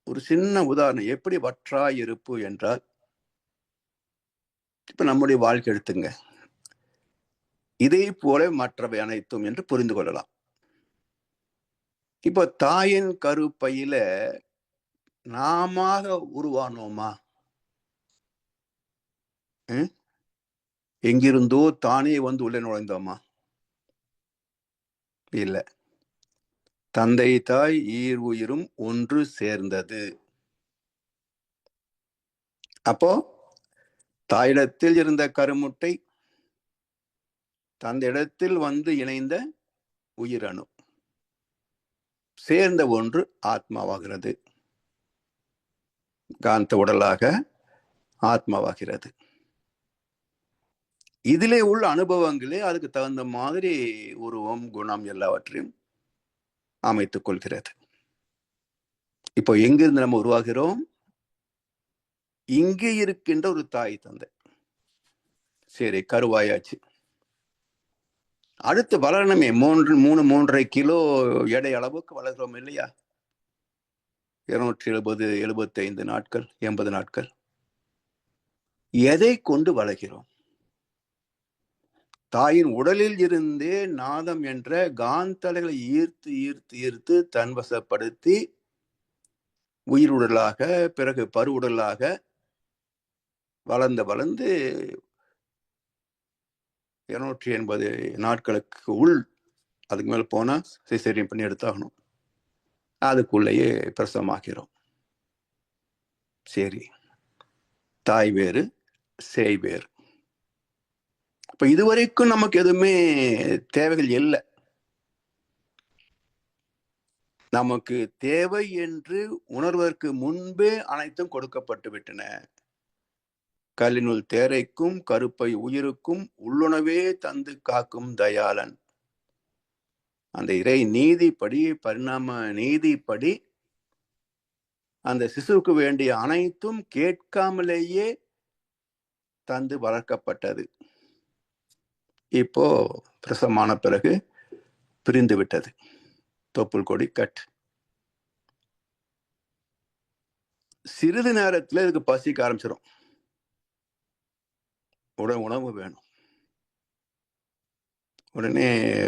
S1: ஒரு சின்ன உதாரணம். எப்படி வற்றாய் இருப்பு என்றால், இப்ப நம்முடைய வாழ்க்கை எடுத்துங்க. இதே போல மற்றவை அனைத்தும் என்று புரிந்து கொள்ளலாம். இப்போ தாயின் கருப்பையில நாம உருவானோமா? எங்கிருந்தோ தானே வந்து உள்ளே நுழைந்தோமா? இல்ல. தந்தை தாய் ஈர் உயிரும் ஒன்று சேர்ந்தது. அப்போ தாயிடத்தில் இருந்த கருமுட்டை தந்தையிடத்தில் வந்து இணைந்த உயிரணு சேர்ந்த ஒன்று ஆத்மாவாகிறது. காந்த உடலாக ஆத்மாவாகிறது. இதிலே உள்ள அனுபவங்களே அதுக்கு தகுந்த மாதிரி உருவம், குணம் எல்லாவற்றையும் அமைத்துக் கொள்கிறது. இப்போ எங்கிருந்து நம்ம உருவாகிறோம்? இங்கே இருக்கின்ற ஒரு தாய் தந்தை. சரி, கருவாயாச்சு. அடுத்து வளரணுமே. 3.5 கிலோ எடை அளவுக்கு வளர்கிறோம் இல்லையா? 270, 75 நாட்கள், 80 நாட்கள். எதை கொண்டு வளர்கிறோம்? தாயின் உடலில் இருந்தே நாதம் என்ற காந்தலைகளை ஈர்த்து ஈர்த்து ஈர்த்து தன்வசப்படுத்தி உயிருடலாக, பிறகு பருவுடலாக வளர்ந்து வளர்ந்து 280 நாட்களுக்கு உள், அதுக்கு மேல போனா சிசேரியன் பண்ணி எடுத்தாகணும். அதுக்குள்ளேயே பிரசவமாகிறோம். சரி, தாய் வேறு சேய் வேறு. இப்ப இதுவரைக்கும் நமக்கு எதுவுமே தேவைகள் இல்லை. நமக்கு தேவை என்று உணர்வதற்கு முன்பே அனைத்தும் கொடுக்கப்பட்டு விட்டன. கல்லினுள் தேரைக்கும் கருப்பை உயிருக்கும் உள்ளுணவே தந்து காக்கும் தயாளன். அந்த இறை நீதிப்படி, பரிணாம நீதிப்படி அந்த சிசுவுக்கு வேண்டிய அனைத்தும் கேட்காமலேயே தந்து வளர்க்கப்பட்டது. இப்போ பிரசவமான பிறகு பிரிந்து விட்டது. தொப்புள் கொடி கட். சிறிது நேரத்துல இதுக்கு பசிக்க ஆரம்பிச்சிடும். உணவு வேணும். உடனே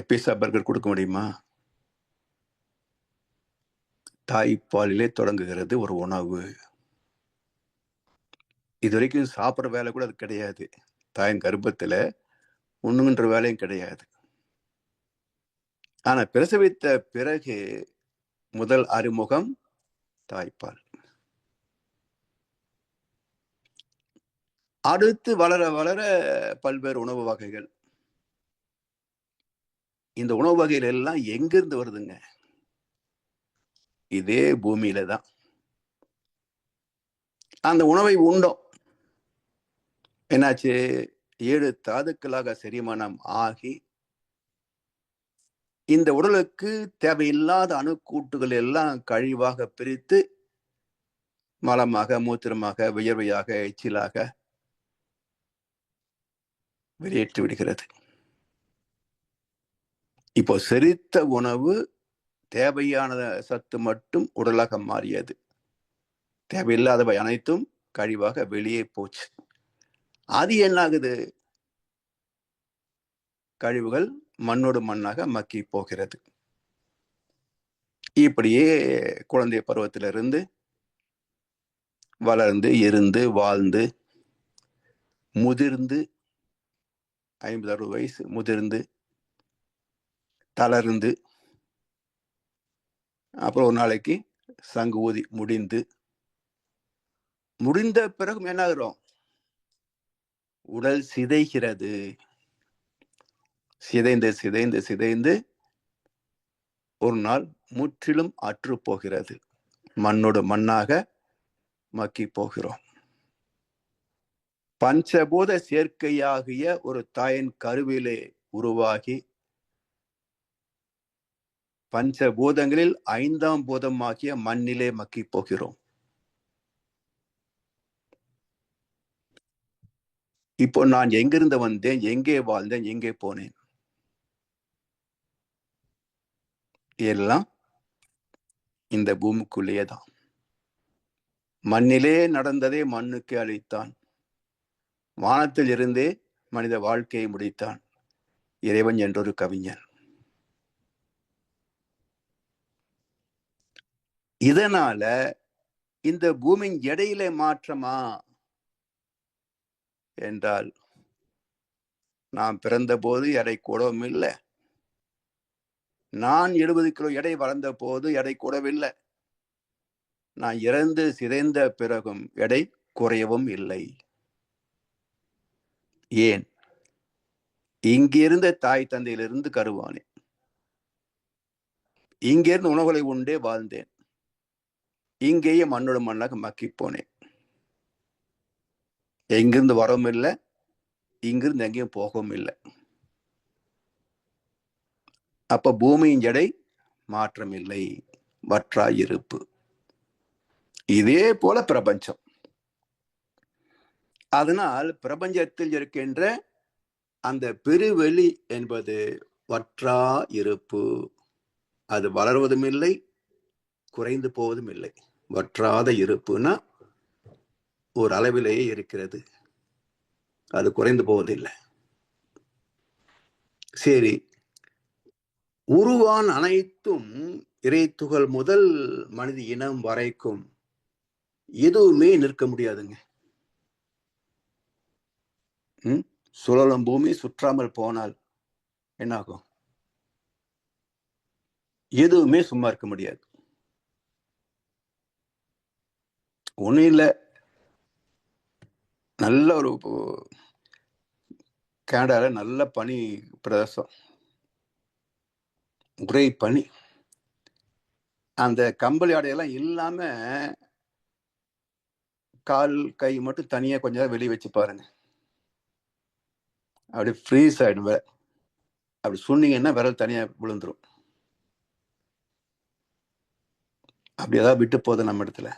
S1: பீஸா பர்கர் கொடுக்க முடியுமா? தாய்ப்பாலிலே தொடங்குகிறது ஒரு உணவு. இது வரைக்கும் சாப்பிட்ற வேலை கூட அது கிடையாது. தாயின் கர்ப்பத்துல உண்ணுகின்ற வேலையும் கிடையாது. ஆனா பிரசவித்த பிறகு முதல் அறிமுகம் தாய்ப்பால். அடுத்து வளர வளர பல்வேறு உணவு வகைகள். இந்த உணவு வகைகள் எல்லாம் எங்கிருந்து வருதுங்க? இதே பூமியில தான். அந்த உணவை உண்டோம். என்னாச்சு? 7 தாதுக்களாக செரிமானம் ஆகி இந்த உடலுக்கு தேவையில்லாத அணுக்கூட்டுகள் எல்லாம் கழிவாக பிரித்து மலமாக, மூத்திரமாக, வியர்வையாக, எச்சிலாக வெளியேற்றி விடுகிறது. இப்போ செரித்த உணவு தேவையான சத்து மட்டும் உடலாக மாறியது. தேவையில்லாதவை அனைத்தும் கழிவாக வெளியே போச்சு. அது என்ன ஆகுது? கழிவுகள் மண்ணோடு மண்ணாக மக்கி போகிறது. இப்படியே குழந்தை பருவத்திலிருந்து வளர்ந்து, இருந்து, வாழ்ந்து, முதிர்ந்து, 50-60 வயசு முதிர்ந்து, தளர்ந்து, அப்புறம் ஒரு நாளைக்கு சங்கு ஊதி முடிந்த பிறகு என்ன ஆகிறோம்? உடல் சிதைகிறது. சிதைந்து சிதைந்து சிதைந்து ஒரு நாள் முற்றிலும் அற்று போகிறது. மண்ணோடு மண்ணாக மக்கி போகிறோம். பஞ்சபூத சேர்க்கையாகிய ஒரு தாயின் கருவிலே உருவாகி பஞ்சபூதங்களில் 5ஆம் பூதமாகிய மண்ணிலே மக்கி போகிறோம். இப்போ நான் எங்கிருந்து வந்தேன், எங்கே வாழ்ந்தேன், எங்கே போனேன்? எல்லாம் இந்த பூமிக்குள்ளேயே தான். மண்ணிலே நடந்ததே மண்ணுக்கு அளித்தான். வானத்தில் இருந்தே மனித வாழ்க்கையை முடித்தான் இறைவன் என்றொரு கவிஞன். இதனால இந்த பூமியின் எடையில மாற்றமா என்றால், நான் பிறந்த போது எடை கூடவும் இல்லை, நான் 70 கிலோ எடை வளர்ந்த போது எடை கூடவில்லை, நான் இறந்து சிதைந்த பிறகும் எடை குறையவும் இல்லை. ஏன்? இங்கிருந்த தாய் தந்தையிலிருந்து கருவானேன், இங்கிருந்து உணவுகளை உண்டே வாழ்ந்தேன், இங்கேயே மண்ணோட மண்ணாக மக்கி போனேன். எங்கிருந்து வரவும் இல்லை, இங்கிருந்து எங்கேயும் போகவும் இல்லை. அப்ப பூமியின் எடை மாற்றம் இல்லை, வற்றாயிருப்பு. இதே போல பிரபஞ்சம். அதனால் பிரபஞ்சத்தில் இருக்கின்ற அந்த பெருவெளி என்பது வற்றா இருப்பு. அது வளர்வதும் இல்லை, குறைந்து போவதும் இல்லை. வற்றாத இருப்புனா ஒரு அளவிலேயே இருக்கிறது, அது குறைந்து போவதில்லை. சரி, உருவான அனைத்தும் இறைத்துகள் முதல் மனித இனம் வரைக்கும் எதுவுமே நிற்க முடியாதுங்க. சுழலும் பூமி சுற்றாமல் போனால் என்னாகும்? எதுவுமே சும்மா இருக்க முடியாது. ஒன்னும் இல்லை, நல்ல ஒரு கனடால நல்ல பனி பிரதேசம், ஒரே பனி. அந்த கம்பளி ஆடையெல்லாம் இல்லாம கால் கை மட்டும் தனியா கொஞ்ச நேரம் வெளியே வச்சு பாருங்க, அப்படி ஃப்ரீஸ் ஆயிடும். அப்படி சொன்னீங்கன்னா விரல் தனியா விழுந்துரும். அப்படி ஏதாவது விட்டு போகுது நம்ம இடத்துல.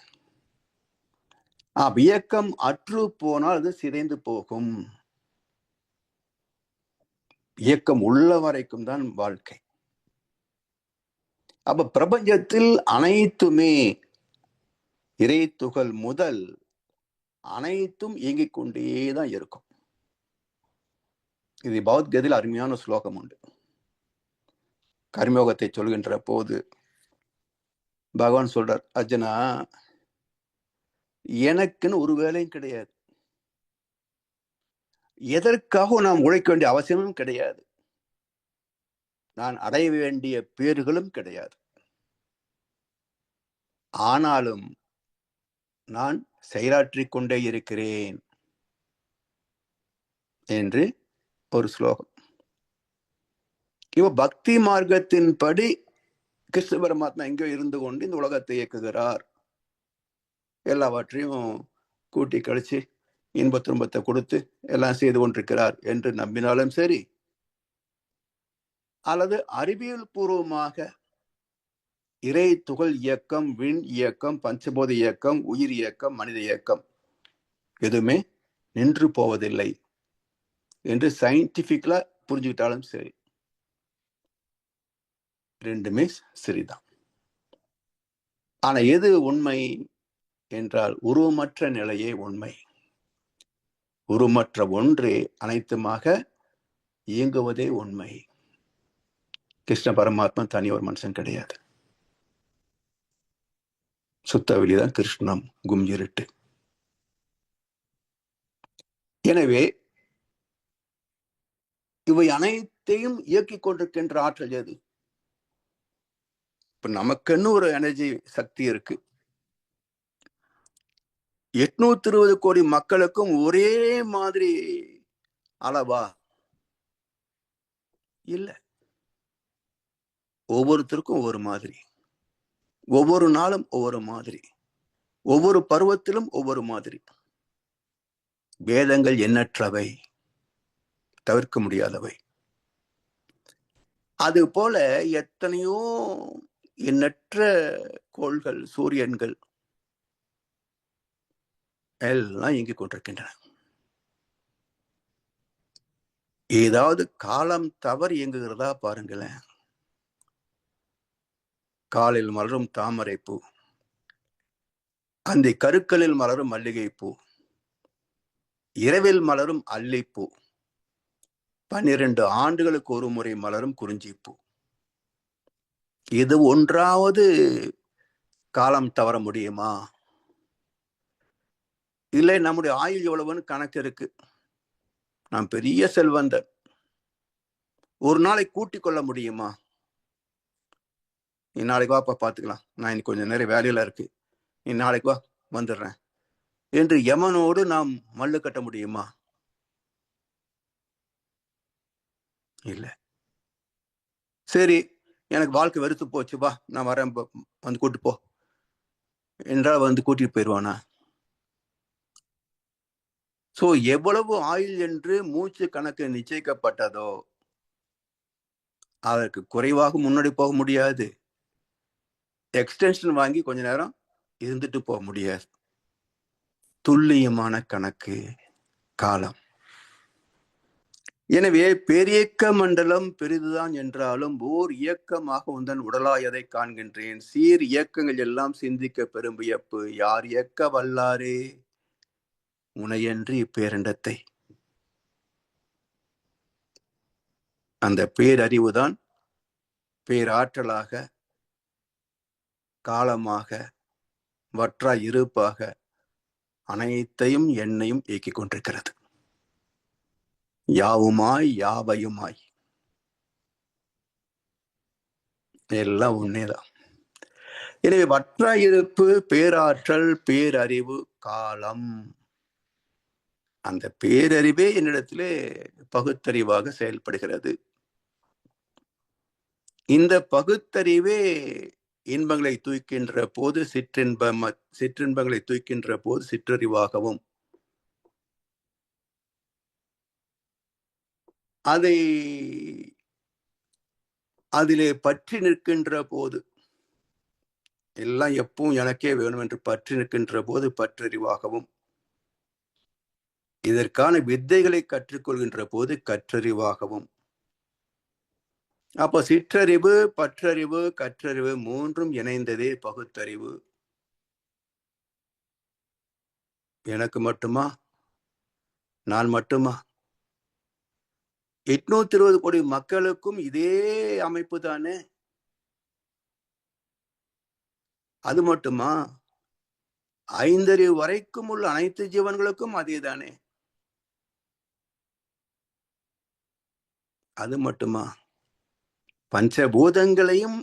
S1: இயக்கம் அற்று போனால் அது சிதைந்து போகும். இயக்கம் உள்ள வரைக்கும் தான் வாழ்க்கை. அப்ப பிரபஞ்சத்தில் அனைத்துமே இறைத்துகள் முதல் அனைத்தும் இயங்கிக் கொண்டேதான் இருக்கும். இது பகவத்கீதையில் அருமையான ஸ்லோகம் உண்டு. கர்மயோகத்தை சொல்கின்ற போது பகவான் சொல்றார், அர்ஜுனா, எனக்குன்னு ஒரு வேலையும் கிடையாது, எதற்காக நாம் உழைக்க வேண்டிய அவசியமும் கிடையாது, நான் அடைய வேண்டிய பேர்களும் கிடையாது. ஆனாலும் நான் செயலாற்றிக் கொண்டே இருக்கிறேன் என்று ஒரு ஸ்லோகம். இவ பக்தி மார்க்கத்தின் படி கிருஷ்ண பரமாத்மா எங்கேயோ இருந்து கொண்டு இந்த உலகத்தை இயக்குகிறார், எல்லாவற்றையும் கூட்டி கழிச்சு இன்ப துன்பத்தை கொடுத்து எல்லாம் செய்து கொண்டிருக்கிறார் என்று நம்பினாலும் சரி, அல்லது அறிவியல் பூர்வமாக இறை துகள் இயக்கம், விண் இயக்கம், பஞ்சபோத இயக்கம், உயிர் இயக்கம், மனித இயக்கம் எதுவுமே நின்று போவதில்லை என்று சயின்டிபிக்கலா புரிஞ்சுக்கிட்டாலும் சரி, ரெண்டுமே சரிதான். ஆனா எது உண்மை என்றால் உருவமற்ற நிலையே உண்மை. உருவமற்ற ஒன்றே அனைத்துமாக இயங்குவதே உண்மை. கிருஷ்ண பரமாத்மா தனி ஒரு மனுஷன் கிடையாது. சுத்த வெளிதான் கிருஷ்ணம், கும் இருட்டு. எனவே இவை அனைத்தையும் இயக்கிக் கொண்டிருக்கின்ற ஆற்றல் எது? இப்ப நமக்குன்னு ஒரு எனர்ஜி சக்தி இருக்கு. 820 கோடி மக்களுக்கும் ஒரே மாதிரி அளவா? இல்ல, ஒவ்வொருத்தருக்கும் ஒவ்வொரு மாதிரி, ஒவ்வொரு நாளும் ஒவ்வொரு மாதிரி, ஒவ்வொரு பருவத்திலும் ஒவ்வொரு மாதிரி. வேதங்கள் எண்ணற்றவை, தவிர்க்க முடியாதவை. அது போல எத்தனையோ எண்ணற்ற கோள்கள், சூரியன்கள் எல்லாம் இயங்கிக் கொண்டிருக்கின்றன. ஏதாவது காலம் தவறு இயங்குகிறதா பாருங்களேன். காலில் மலரும் தாமரை பூ, அந்த கருக்களில் மலரும் மல்லிகை பூ, இரவில் மலரும் அல்லிப்பூ, 12 ஆண்டுகளுக்கு ஒரு முறை மலரும் குறிஞ்சிப்பூ. இது ஒன்றாவது காலம் தவற முடியுமா? இல்லை, நம்முடைய ஆயுள் எவ்வளவுன்னு கணக்கு இருக்கு. நாம் பெரிய செல்வந்தர், ஒரு நாளை கூட்டிக் கொள்ள முடியுமா? நீ நாளைக்கு வாப்பா பார்த்துக்கலாம், நான் இன்னைக்கு கொஞ்சம் நேரம் வேலையில இருக்கு, நீ நாளைக்கு வா வந்துடுறேன் என்று யமனோடு நாம் மல்லு கட்ட முடியுமா? இல்லை. சரி, எனக்கு வாழ்க்கை வெறுத்து போச்சு, வா நான் வரேன், வந்து கூட்டு போ என்றால் வந்து கூட்டிட்டு போயிடுவானா? சோ எவ்வளவு ஆயுள் என்று மூச்சு கணக்கு நிச்சயிக்கப்பட்டதோ அதற்கு குறைவாக முன்னாடி போக முடியாது. எக்ஸ்டென்ஷன் வாங்கி கொஞ்ச நேரம் இருந்துட்டு போக முடியாது. துல்லியமான கணக்கு காலம். எனவே பேரியக்க மண்டலம் பெரிதுதான் என்றாலும் ஓர் இயக்கமாக உந்தன் உடலாயதை காண்கின்றேன். சீர் இயக்கங்கள் எல்லாம் சிந்திக்க பெரும் வியப்பு. யார் இயக்க வல்லாரே உனையன்று இப்பேரண்டத்தை. அந்த பேரறிவுதான் பேராற்றலாக, காலமாக, வற்றா இருப்பாக அனைத்தையும் என்னையும் இயக்கிக் கொண்டிருக்கிறது. யாவுமாய் யாவையுமாய் எல்லாம் ஒன்னேதான். எனவே வற்றா இருப்பு, பேராற்றல், பேரறிவு, காலம், அந்த பேரறிவே என்னிடத்திலே பகுத்தறிவாக செயல்படுகிறது. இந்த பகுத்தறிவே இன்பங்களை தூக்கின்ற போது சிற்றின்பங்களை தூக்கின்ற போது சிற்றறிவாகவும், அதை அதிலே பற்றி நிற்கின்ற போது, எல்லாம் எப்பவும் எனக்கே வேணும் என்று பற்றி நிற்கின்ற போது பற்றறிவாகவும், இதற்கான வித்தைகளை கற்றுக்கொள்கின்ற போது கற்றறிவாகவும். அப்ப சிற்றறிவு, பற்றறிவு, கற்றறிவு மூன்றும் இணைந்ததே பகுத்தறிவு. எனக்கு மட்டுமா? நான் மட்டுமா? 820 கோடி மக்களுக்கும் இதே அமைப்பு தானே. அது மட்டுமா? 5 அறிவு வரைக்கும் உள்ள அனைத்து ஜீவன்களுக்கும் அதே தானே. அது மட்டுமா? பஞ்சபூதங்களையும்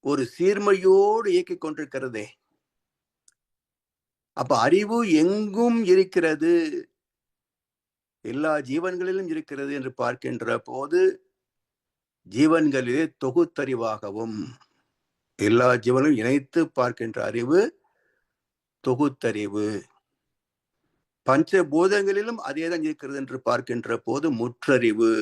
S1: ஒரு சீர்மையோடு இயக்கிக் கொண்டிருக்கிறதே. அப்ப அறிவு எங்கும் இருக்கிறது, எல்லா ஜீவன்களிலும் இருக்கிறது என்று பார்க்கின்ற போது ஜீவன்களிலே தொகுத்தறிவாகவும், எல்லா ஜீவனும் இணைத்து பார்க்கின்ற அறிவு தொகுத்தறிவு. பஞ்சபூதங்களிலும் அதேதான் இருக்கிறது என்று பார்க்கின்ற போது முற்றறிவு.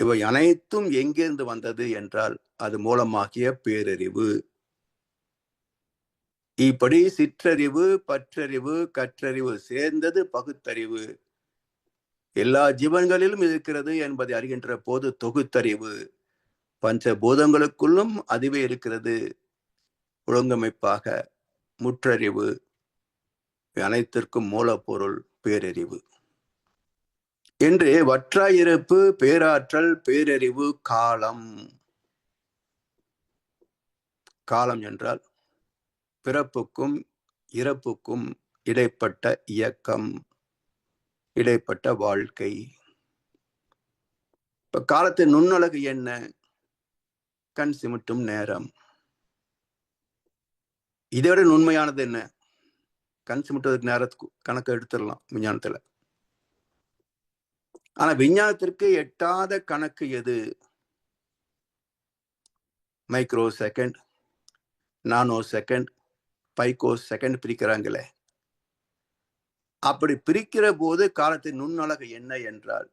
S1: இவை அனைத்தும் எங்கிருந்து வந்தது என்றால் அது மூலமாகிய பேரறிவு. இப்படி சிற்றறிவு, பற்றறிவு, கற்றறிவு சேர்ந்தது பகுத்தறிவு. எல்லா ஜீவன்களிலும் இருக்கிறது என்பதை அறிகின்ற போது தொகுத்தறிவு. பஞ்சபூதங்களுக்குள்ளும் அதுவே இருக்கிறது ஒழுங்கமைப்பாக முற்றறிவு. அனைத்திற்கும் மூலப்பொருள் பேரறிவு என்று வற்றாயிருப்பு, பேராற்றல், பேரறிவு, காலம். காலம் என்றால் பிறப்புக்கும் இறப்புக்கும் இடைப்பட்ட இயக்கம், இடைப்பட்ட வாழ்க்கை. இப்ப காலத்தின் நுண்ணழகு என்ன? கண் சிமிட்டும் நேரம். இதை விட உண்மையானது என்ன? கண் சிமிட்டுவதற்கு நேரத்துக்கு கணக்கு எடுத்துடலாம் விஞ்ஞானத்துல. ஆனா விஞ்ஞானத்திற்கு எட்டாத கணக்கு எது? மைக்ரோ செகண்ட், நானோ செகண்ட், பைக்கோ செகண்ட் பிரிக்கிறாங்களே. அப்படி பிரிக்கிற போது காலத்தின் நுண்ணழகு என்ன என்றால்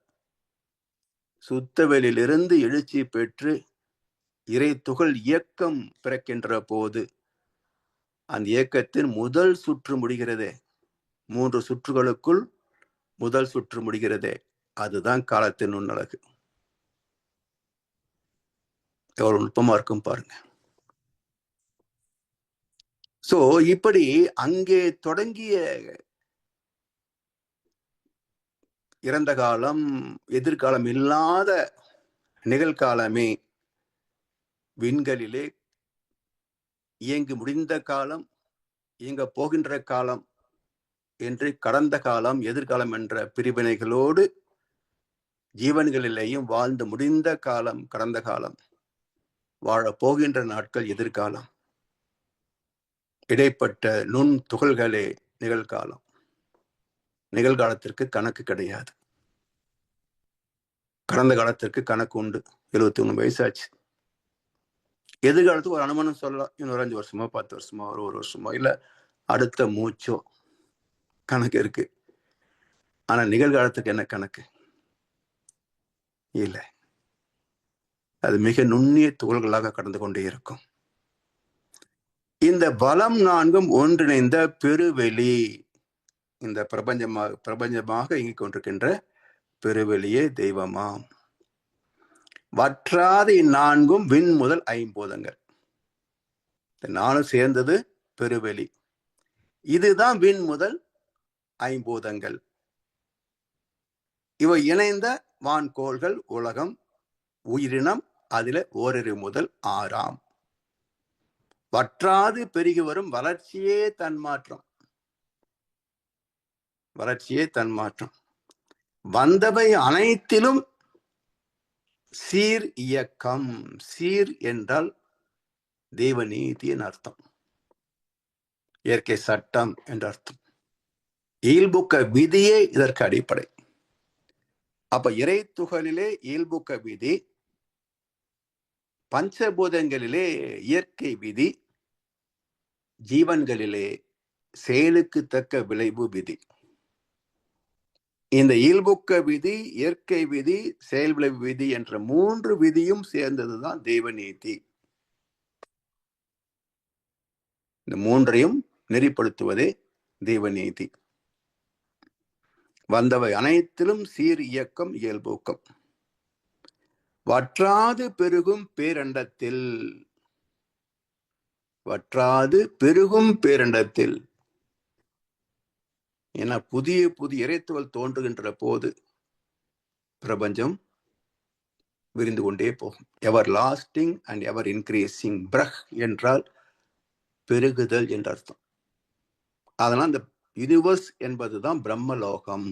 S1: சுத்தவெளியிலிருந்து எழுச்சி பெற்று இறை துகள் இயக்கம் பிறக்கின்ற போது அந்த இயக்கத்தின் முதல் சுற்று முடிகிறதே, 3 சுற்றுகளுக்குள் முதல் சுற்று முடிகிறதே, அதுதான் காலத்தின் நுண்ணழகு. எவ்வளவு நுட்பமா இருக்கும் பாருங்க. சோ இப்படி அங்கே தொடங்கிய இறந்த காலம், எதிர்காலம் இல்லாத நிகழ்காலமே விண்களிலே இயங்கி முடிந்த காலம், இயங்க போகின்ற காலம் என்று கடந்த காலம், எதிர்காலம் என்ற பிரிவினைகளோடு ஜீவன்களிலேயும் வாழ்ந்து முடிந்த காலம் கடந்த காலம், வாழப் போகின்ற நாட்கள் எதிர்காலம், இடைப்பட்ட நுண் துகள்களே நிகழ்காலம். நிகழ்காலத்திற்கு கணக்கு கிடையாது, கடந்த காலத்திற்கு கணக்கு உண்டு. 71 வயசாச்சு. எதிர்காலத்துக்கு ஒரு அனுமானம் சொல்லலாம், இன்னொரு 5 வருஷமோ 10 வருஷமோ 1 வருஷமோ இல்ல அடுத்த மூச்சோ கணக்கு இருக்கு. ஆனா நிகழ்காலத்துக்கு என்ன கணக்கு இல்லை. அது மிக நுண்ணிய துகள்களாக கடந்து கொண்டே இருக்கும். இந்த பலம் 4ம் ஒன்றிணைந்த பெருவெளி, இந்த பிரபஞ்சமாக இயங்கிக் கொண்டிருக்கின்ற பெருவெளியே தெய்வமாம். வற்றாத இந்நான்கும் விண் முதல் ஐம்பூதங்கள். இந்த 4 சேர்ந்தது பெருவெளி. இதுதான் விண் முதல் ஐம்பூதங்கள். இவை இணைந்த வான்கோள்கள், உலகம், உயிரினம், அதில ஓரிரு முதல் 6ஆம். வற்றாது பெருகி வரும் வளர்ச்சியே தன்மாற்றம். வளர்ச்சியே தன்மாற்றம். வந்தவை அனைத்திலும் சீர் இயக்கம். சீர் என்றால் தெய்வ நீதியின் அர்த்தம், இயற்கை சட்டம் என்ற அர்த்தம். இயல்புக்க விதியே இதற்கு அடிப்படை. அப்ப இறை துகளிலே இயல்புக்க விதி, பஞ்சபூதங்களிலே இயற்கை விதி, ஜீவன்களிலே செயலுக்கு தக்க விளைவு விதி. இந்த இயல்புக்க விதி, இயற்கை விதி, செயல் விளைவு விதி என்ற 3 விதியும் சேர்ந்ததுதான் தெய்வ நீதி. இந்த 3ஐயும் நெறிப்படுத்துவதே தெய்வ நீதி. வந்தவை அனைத்திலும் சீர் இயக்கம், இயல்பூக்கம். வற்றாது பெருகும் பேரண்டத்தில், வற்றாது பெருகும் பேரண்டத்தில். ஏன்னா புதிய புதிய இறைத்துவல் தோன்றுகின்ற போது பிரபஞ்சம் விரிந்து கொண்டே போகும். Everlasting and ever increasing. பிரஹ் என்றால் பெருகுதல் என்ற அர்த்தம். அதனால் இந்த யூனிவர்ஸ் என்பதுதான் பிரம்மலோகம்,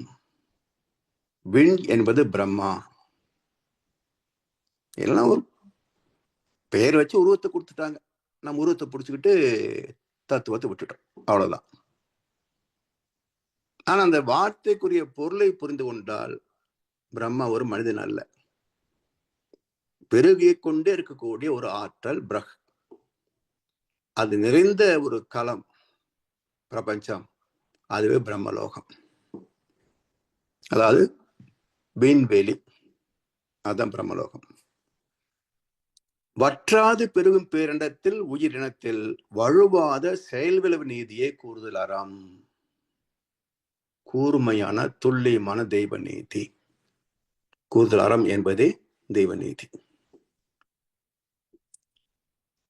S1: விண் என்பது பிரம்மா. எல்லாம் ஒரு பெயர் வச்சு உருவத்தை கொடுத்துட்டாங்க, நம்ம உருவத்தை பிடிச்சுக்கிட்டு தத்துவத்தை விட்டுட்டோம், அவ்வளவுதான். ஆனா அந்த வார்த்தைக்குரிய பொருளை புரிந்து கொண்டால் பிரம்மா ஒரு மனிதன் அல்ல, பெருகிக் கொண்டே இருக்கக்கூடிய ஒரு ஆற்றல் பிரஹ். அது நிறைந்த ஒரு களம் பிரபஞ்சம், அதுவே பிரம்மலோகம். அதாவது விண்வெளி, அதுதான் பிரம்மலோகம். வற்றாது பெருகும் பேரண்டத்தில் உயிரினத்தில் வலுவாத செயல்விளைவு நீதியை கூறுதல் அறம். கூர்மையான துல்லியமான தெய்வ நீதி, கூறுதல் அறம் என்பதே தெய்வ நீதி.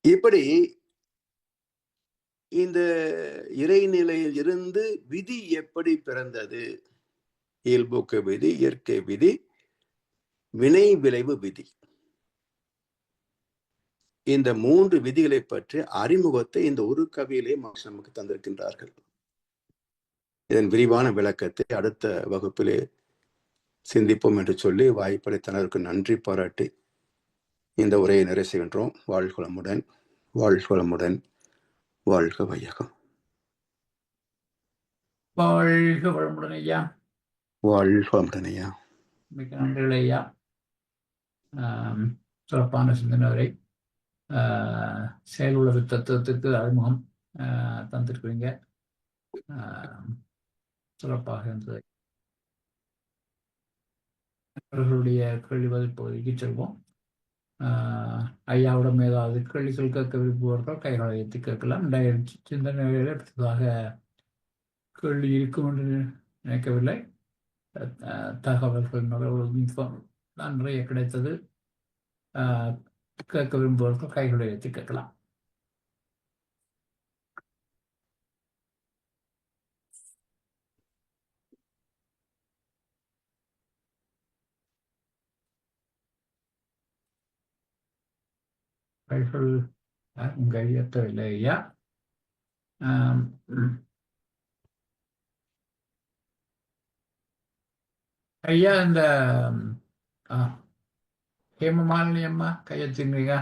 S1: இப்படி இந்த இறைநிலையில் இருந்து விதி எப்படி பிறந்தது? இயல்பூக்க விதி, இயற்கை விதி, வினை விளைவு விதி. இந்த 3 விதிகளை பற்றி அறிமுகத்தை இந்த ஒரு கவியிலே நமக்கு தந்திருக்கின்றார்கள். இதன் விரிவான விளக்கத்தை அடுத்த வகுப்பிலே சிந்திப்போம் என்று சொல்லி வாய்ப்பளித்தனருக்கு நன்றி பாராட்டி இந்த உரையை நிறைவு செய்கின்றோம். வாழ்க வளமுடன், வாழ்க வளமுடன், வாழ்க வையகம்.
S2: வாழ்க வளமுடன் ஐயா.
S1: வாழ்க வளமுடன் ஐயா.
S2: மிக நன்றிகள் ஐயா. சிறப்பான சிந்தனை. செயல் உலக தத்துவத்துக்கு அறிமுகம் தந்திருக்கிறீங்க, சிறப்பாக இருந்தது. அவர்களுடைய கேள்வி பதில் பகுதிக்கு செல்வோம். ஐயாவிடம் ஏதாவது கேள்விகள் கேட்க விரும்புவர்கள் கைகளை ஏற்றி கேட்கலாம். சிந்தனைகளில் அடுத்ததாக கேள்வி இருக்கும் என்று நினைக்கவில்லை. தகவல்கள் நிறைய கிடைத்தது. கேட்க விரும்புவர்கள் கைகளை ஏற்றி கேட்கலாம். கைகள் உங்கள் ஏற்றவில்லை ஐயா. ஐயா, இந்த ஹேமமாலினி அம்மா கையெழுத்துங்க.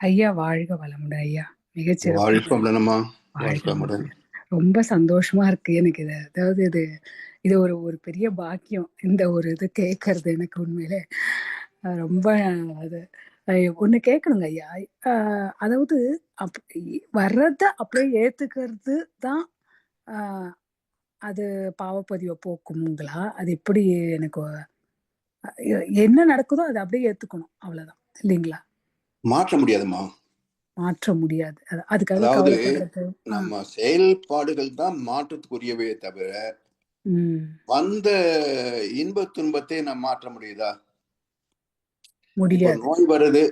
S3: ஐயா வாழ்க வளமுடன் ஐயா.
S1: மிகச்சிறப்பு.
S3: ரொம்ப சந்தோஷமா இருக்கு எனக்கு. இது அதாவது இது ஒரு பெரிய பாக்கியம். இந்த ஒரு இது கேட்கறது எனக்கு உண்மையிலே ரொம்ப அது ஒண்ணு கேட்கணுங்க ஐயா. அதாவது வர்றத அப்படியே ஏத்துக்கிறது தான் அது பாவப்பதிவை போக்குங்களா? அது எப்படி? எனக்கு என்ன நடக்குதோ அதை அப்படியே ஏத்துக்கணும், அவ்வளவுதான் இல்லைங்களா?
S1: மாற்ற முடியாதுமா,
S3: மாற்ற முடியாது. அதுக்காக
S1: அதாவது நம்ம செயல்பாடுகள் தான் மாற்றத்துக்குரியவே தவிர வந்த இன்ப துன்பத்தை நம்ம மாற்ற முடியுதா? முடியாது. நோய் வருது,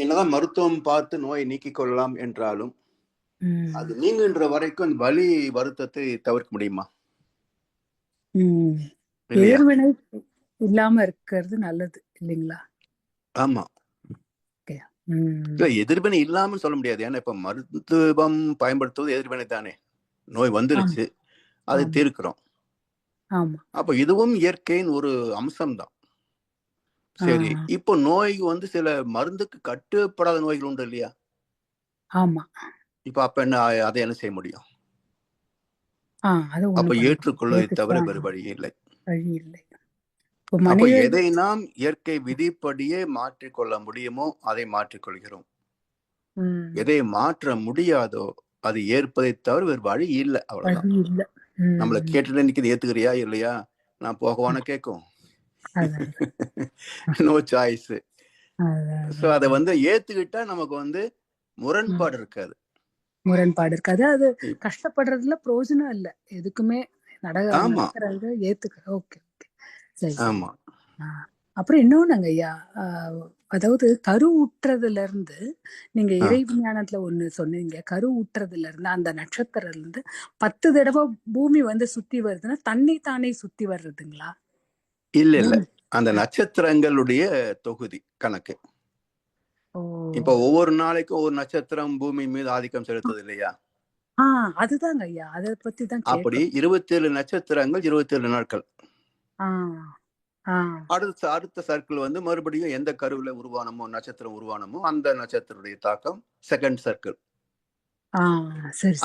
S1: என்னதான் மருத்துவம் பார்த்து நோயை நீக்கிக் கொள்ளலாம் என்றாலும் அது நீங்குகின்ற வரைக்கும் வலி வருத்தத்தை தவிர்க்க முடியுமா?
S3: எதிர்வினை இல்லாம இருக்கிறது நல்லது இல்லைங்களா?
S1: ஆமா, எதிர்வினை இல்லாம சொல்ல முடியாது. ஏன்னா இப்ப மருத்துவம் பயன்படுத்துவது எதிர்வினை தானே. நோய் வந்துருச்சு, அதை தீர்க்கிறோம். அப்ப இதுவும் இயற்கையின் ஒரு அம்சம்தான். சரி, இப்போ நோய் வந்து சில மருந்துக்கு கட்டுப்படாத நோய்கள் உண்டு இல்லையா?
S3: ஆமா.
S1: இப்ப அப்ப என்ன, அதை என்ன செய்ய முடியும்? அப்ப ஏற்றுக்கொள்வதை தவிர வேறு வழி இல்லை. அப்ப எதை நாம் இயற்கை விதிப்படியே மாற்றிக்கொள்ள முடியுமோ அதை மாற்றிக்கொள்கிறோம். எதை மாற்ற முடியாதோ அது ஏற்பதை தவிர வேறு வழி இல்லை, அவ்வளவுதான். நம்மள கேட்டுட்டு நிக்கிறது ஏத்துக்கிறியா இல்லையா, நான் போகவான கேட்கும். No choice. சோ அதை வந்து ஏத்துக்கிட்டா நமக்கு வந்து முரண்பாடு இருக்காது.
S3: அது கஷ்டப்படுறதுல பிரயோஜனம் இல்ல, எதுக்குமே நடக்கிறது ஏத்துக்க. ஓகே, சரி. ஆமா. அப்புறம் இன்னொன்னுங்க ஐயா, அதாவது கரு ஊட்டுறதுல இருந்து நீங்க இறை விஞ்ஞானத்துல ஒண்ணு சொன்னீங்க. கரு ஊட்டுறதுல இருந்து அந்த நட்சத்திரத்துல இருந்து 10 தடவை பூமி வந்து சுத்தி வருதுன்னா தண்ணி தானே சுத்தி வர்றதுங்களா?
S1: இல்ல, அந்த நட்சத்திரங்களுடைய தொகுதி கணக்கு. இப்ப ஒவ்வொரு நாளைக்கும் ஒரு நட்சத்திரம் பூமி மீது ஆதிக்கம் செலுத்துது இல்லையா?
S3: அதுதாங்க ஐயா, அதை பத்தி தான்.
S1: அப்படி 27 நட்சத்திரங்கள் 27 நாட்கள். அடுத்த சர்க்கிள் வந்து மறுபடியும் எந்த கருவில உருவானமோ நட்சத்திரம் உருவானமோ அந்த நட்சத்திரத்துடைய தாக்கம் செகண்ட் சர்க்கிள்.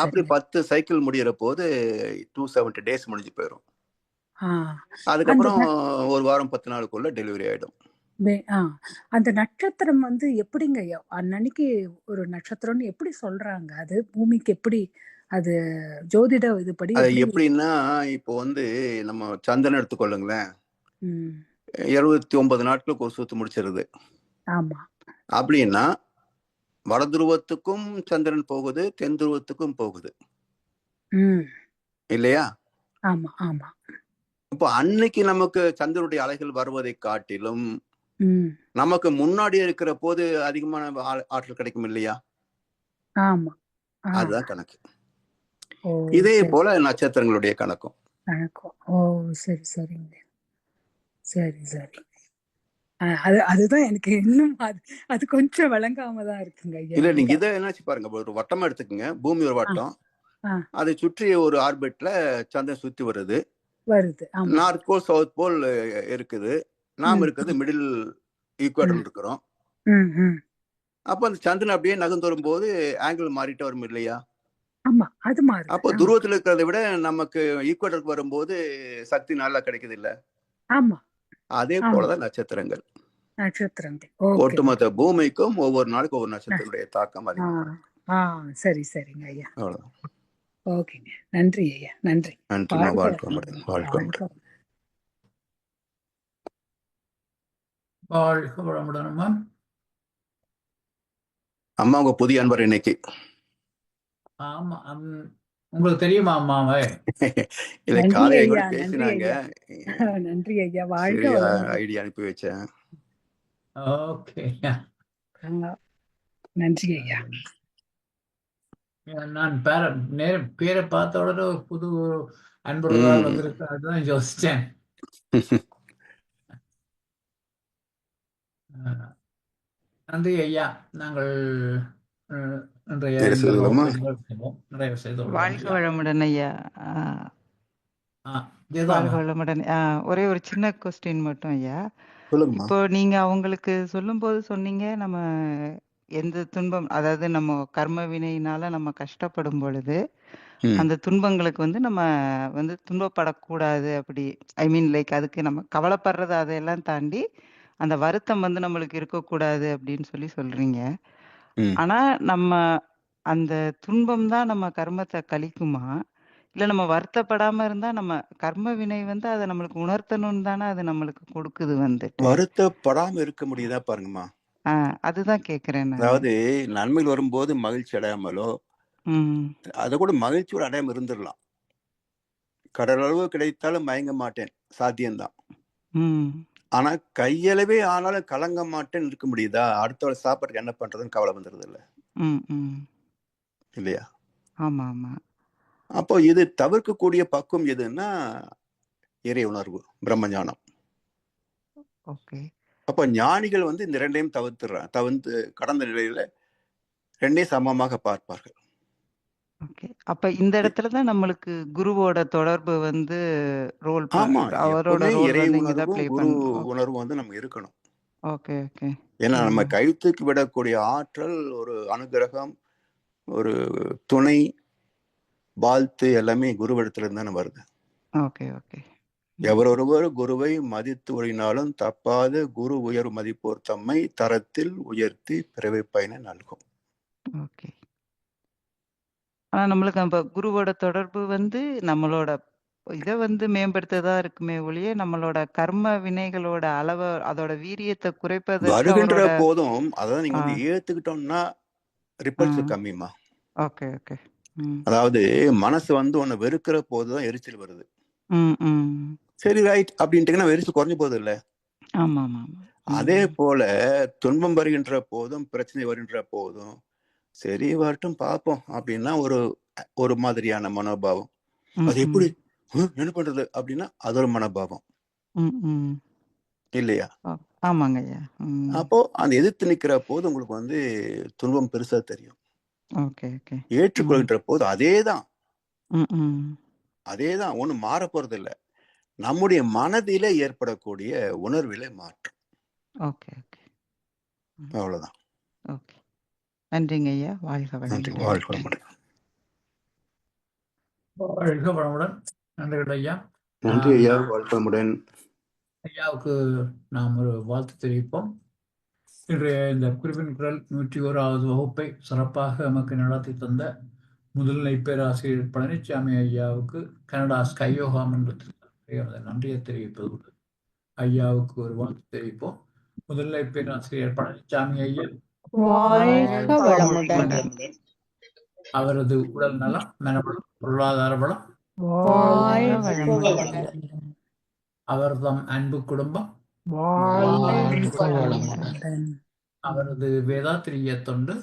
S1: அப்படி 10 சைக்கிள் முடியற போது 270 days முடிஞ்சு போயிடும். அதுக்கப்புறம் ஒரு வாரம் 10 நாளுக்குள்ள டெலிவரி ஆயிடும்.
S3: அந்த நட்சத்திரம் வந்து எப்படிங்க அன்னைக்கு ஒரு நட்சத்திரம்னு எப்படி சொல்றாங்க? அது பூமிக்கு எப்படி அது ஜோதிட இதுபடி
S1: எப்படின்னா, இப்போ வந்து நம்ம சந்திரன் எடுத்துக்கொள்ளுங்களேன், 79 நாட்களுக்கு ஒரு சுத்து முடிச்சிருது.
S3: ஆமா.
S1: அப்படின்னா வட துருவத்துக்கும் சந்திரன் போகுது, தென் துருவத்துக்கும் போகுது இல்லையா?
S3: ஆமா, ஆமா.
S1: இப்போ அன்னைக்கு நமக்கு சந்திரனுடைய அலைகள் வருவதை காட்டிலும் நமக்கு முன்னாடி இருக்கிற போது அதிகமான ஆற்றல் கிடைக்கும் இல்லையா?
S3: ஆமா,
S1: அதுதான் கணக்கு. இதே போல நட்சத்திரங்களுடைய கணக்கும்.
S3: ஓ, சரி, சரிங்க. சரி, சரி. அதுதான் எனக்கு இன்னும் அது கொஞ்சம் விளங்காம தான் இருக்குங்க.
S1: இல்ல, நீங்க இதை என்னாச்சு பாருங்க, ஒரு வட்டமா எடுத்துக்கங்க. பூமி ஒரு வட்டம், அதை சுற்றி ஒரு ஆர்பிட்ல சந்திரன் சுத்தி வருது. நார்த் போல் சவுத் போல் இருக்குது. நாம் இருக்கிறது மிடில் ஈக்குவேட்டர் இருக்கிறோம். அப்ப அந்த சந்திரன் அப்படியே நகர்ந்து வரும்போது ஆங்கிள் மாறிட்டு வரும் இல்லையா? அப்போ துருவத்தில் இருக்கிறத விட நமக்கு ஈக்குவேட்டருக்கு வரும்போது சக்தி நல்லா கிடைக்குது இல்ல? அதே போலதான் நட்சத்திரங்கள். ஒட்டுமொத்த பூமிக்கும் ஒவ்வொரு நாளுக்கும் ஒவ்வொரு நட்சத்திரங்களுடைய தாக்கம் அதிகம்.
S3: சரி, சரிங்க ஐயா. ஓகேங்க, நன்றி ஐயா, நன்றி.
S1: வாழ்க்கை.
S2: வாழ்க வளமுடன் அம்மா.
S1: அம்மா உங்க புதிய அன்பர் இன்னைக்கு.
S2: ஆமா, உங்களுக்கு தெரியுமா அம்மாவை?
S1: இல்ல,
S3: நன்றி
S1: காலையில
S3: ஐயா,
S1: கூட
S3: நன்றி
S1: பேசினாங்க.
S3: ஐயா, நன்றி ஐயா. வாழ்க
S1: சரியா
S3: வளமுடன்.
S1: ஐடியா அனுப்பி வச்சேன்.
S2: ஓகே.
S3: நன்றி ஐயா.
S2: நான் பேரை பார்த்த உடனே ஒரு புது அன்பர்களால் வந்திருக்கு, அதுதான் யோசிச்சேன். நன்றி ஐயா. நாங்கள் இன்றைய
S1: நிறைவு
S2: இந்த
S1: செய்துள்ளோமா?
S2: வகுப்பை நிறைவு செய்து கொள்வோம்
S4: வாழ்க
S2: ஐயா.
S4: வளமுடன் ஐயா. வாழ்க வளமுடன். ஒரே ஒரு சின்ன கொஸ்டின் மட்டும் ஐயா.
S1: சொல்லுங்கம்மா.
S4: இப்போ நீங்க அவங்களுக்கு சொல்லும்போது சொன்னீங்க, நம்ம எந்த துன்பம், அதாவது நம்ம கர்ம வினையினால நம்ம கஷ்டப்படும் பொழுது அந்த துன்பங்களுக்கு வந்து நம்ம வந்து துன்பப்படக்கூடாது. அப்படி ஐ மீன் லைக் அதுக்கு நம்ம கவலைப்படுறது அதையெல்லாம் தாண்டி அந்த வருத்தம் வந்து நம்மளுக்கு இருக்கக்கூடாது அப்படின்னு சொல்றீங்க. ஆனா நம்ம அந்த துன்பம் தான் நம்ம கர்மத்தை கழிக்குமா, இல்ல நம்ம வருத்தப்படாம இருந்தா நம்ம கர்ம வினை வந்து அதை நம்மளுக்கு உணர்த்தணும்னு தானே அது நம்மளுக்கு கொடுக்குது வந்துட்டு.
S1: வருத்தப்படாம இருக்க முடியுதா பாருங்கம்மா.
S4: அதுதான் கேக்குறேன் நான்.
S1: அதாவது நன்மையில் வரும்போது மகிழ்ச்சி அடையாமலோ, அதை கூட மகிழ்ச்சியோட அடையாம இருந்துடலாம். கடலளவு கிடைத்தாலும் மயங்க மாட்டேன், சாத்தியம்தான். ஆனா கையளவே ஆனாலும் கலங்க மாட்டேன்னு இருக்க முடியுதா? அடுத்தவளை சாப்பாட்டுக்கு என்ன பண்றதுன்னு கவலை வந்துருது இல்ல, இல்லையா?
S4: ஆமா ஆமா.
S1: அப்போ இது தவிர்க்கக்கூடிய பக்குவம் எதுன்னா இறை உணர்வு, பிரம்மஞானம்.
S4: ஓகே.
S1: அப்ப ஞானிகள் வந்து இந்த ரெண்டையும் தவிர்த்து கடந்த நிலையில ரெண்டையும் சமமாக பார்ப்பார்கள்.
S4: ஓகே. அப்ப இந்த இடத்துலதான் நம்மளுக்கு குருவோட தொடர்பு வந்து ரோல்.
S1: ஆமா,
S4: அவரோட
S1: எப்பவுமே
S4: ரோல்
S1: இறை
S4: வந்து இங்க தான்
S1: உணர்வும்
S4: ப்ளே
S1: குரு
S4: பண்ணும்.
S1: உணர்வும் வந்து நம்ம இருக்கணும்.
S4: Okay okay.
S1: ஏன்னா நம்ம கைத்துக்கு விடக்கூடிய ஆற்றல், ஒரு அனுகிரகம், ஒரு துணை, வாழ்த்து எல்லாமே குருவிடத்துல இருந்தானே வருது.
S4: Okay okay.
S1: எவரொருவர் குருவை மதித்து ஒழினாலும் தப்பாத குரு உயர் மதிப்போர் தம்மை தரத்தில் உயர்த்தி பிறவை பயனை நல்கும்.
S4: ஓகே. ஆனா நம்மளுக்கு அந்த குருவோட தொடர்பு வந்து நம்மளோட இதை வந்து மேம்படுத்ததா இருக்குமே ஒழிய நம்மளோட கர்ம வினைகளோட அளவை, அதோட வீரியத்தை குறைப்பதற்கு
S1: வருகின்ற
S4: அவரோட
S1: போதும் அதான் நீங்க வந்து ஏத்துக்கிட்டோம்னா ரிப்பல்ஸ் கம்மிமா.
S4: Okay okay.
S1: அதாவது மனசு வந்து உன்னை வெறுக்கிற போதுதான் எரிச்சல் வருது. சரி ரைட் அப்படின்ட்டீங்கன்னா எரிச்சல் குறைஞ்ச போது இல்ல.
S4: ஆமா ஆமா.
S1: அதே போல துன்பம் வருகின்ற போதும் பிரச்சனை வருகின்ற போதும் சரி வரட்டும் பார்ப்போம் அப்படின்னா ஒரு மாதிரியான மனோபாவம். அது எப்படி என்ன பண்றது அப்படின்னா அது ஒரு மனோபாவம் இல்லையா?
S4: ஆமாங்க ஐயா.
S1: அப்போ அந்த எதிர்த்து நிக்கிற போது உங்களுக்கு வந்து துன்பம் பெருசா தெரியும்.
S4: Okay okay.
S1: ஏற்றுக்கொள்கின்ற போது அதேதான் ஒண்ணும் மாற போறது இல்லை. நம்முடைய மனதிலே ஏற்படக்கூடிய உணர்விலே மாற்றம்.
S4: Okay okay.
S1: அவ்வளவுதான்.
S4: ஓகே. நன்றிங்க ஐயா. வாழ்க
S1: நன்றி.
S4: வளமுடன்.
S1: வாழ்க வளமுடன்.
S2: வாழ்க வளமுடன். நன்றிகள் ஐயா.
S1: நன்றி ஐயா. வாழ்க வளமுடன்.
S2: ஐயாவுக்கு நாம் ஒரு வாழ்த்து தெரிவிப்போம். இன்றைய இந்த குறிப்பின் குரல் 101வது வகுப்பை சிறப்பாக நமக்கு நடத்தி தந்த முதல்நிலை பேராசிரியர் பழனிசாமி ஐயாவுக்கு கனடா ஸ்கையோகா மன்றத்திற்கு நன்றியை தெரிவிப்பது. ஐயாவுக்கு ஒரு வாழ்த்து தெரிவிப்போம். முதல்நிலை பேராசிரியர் பழனிசாமி ஐயா அவரது உடல் நலம், மனவளம், பொருளாதார வளம், அவர்தம் அன்பு குடும்பம், அவரது வேதாத்திரிய தொண்டு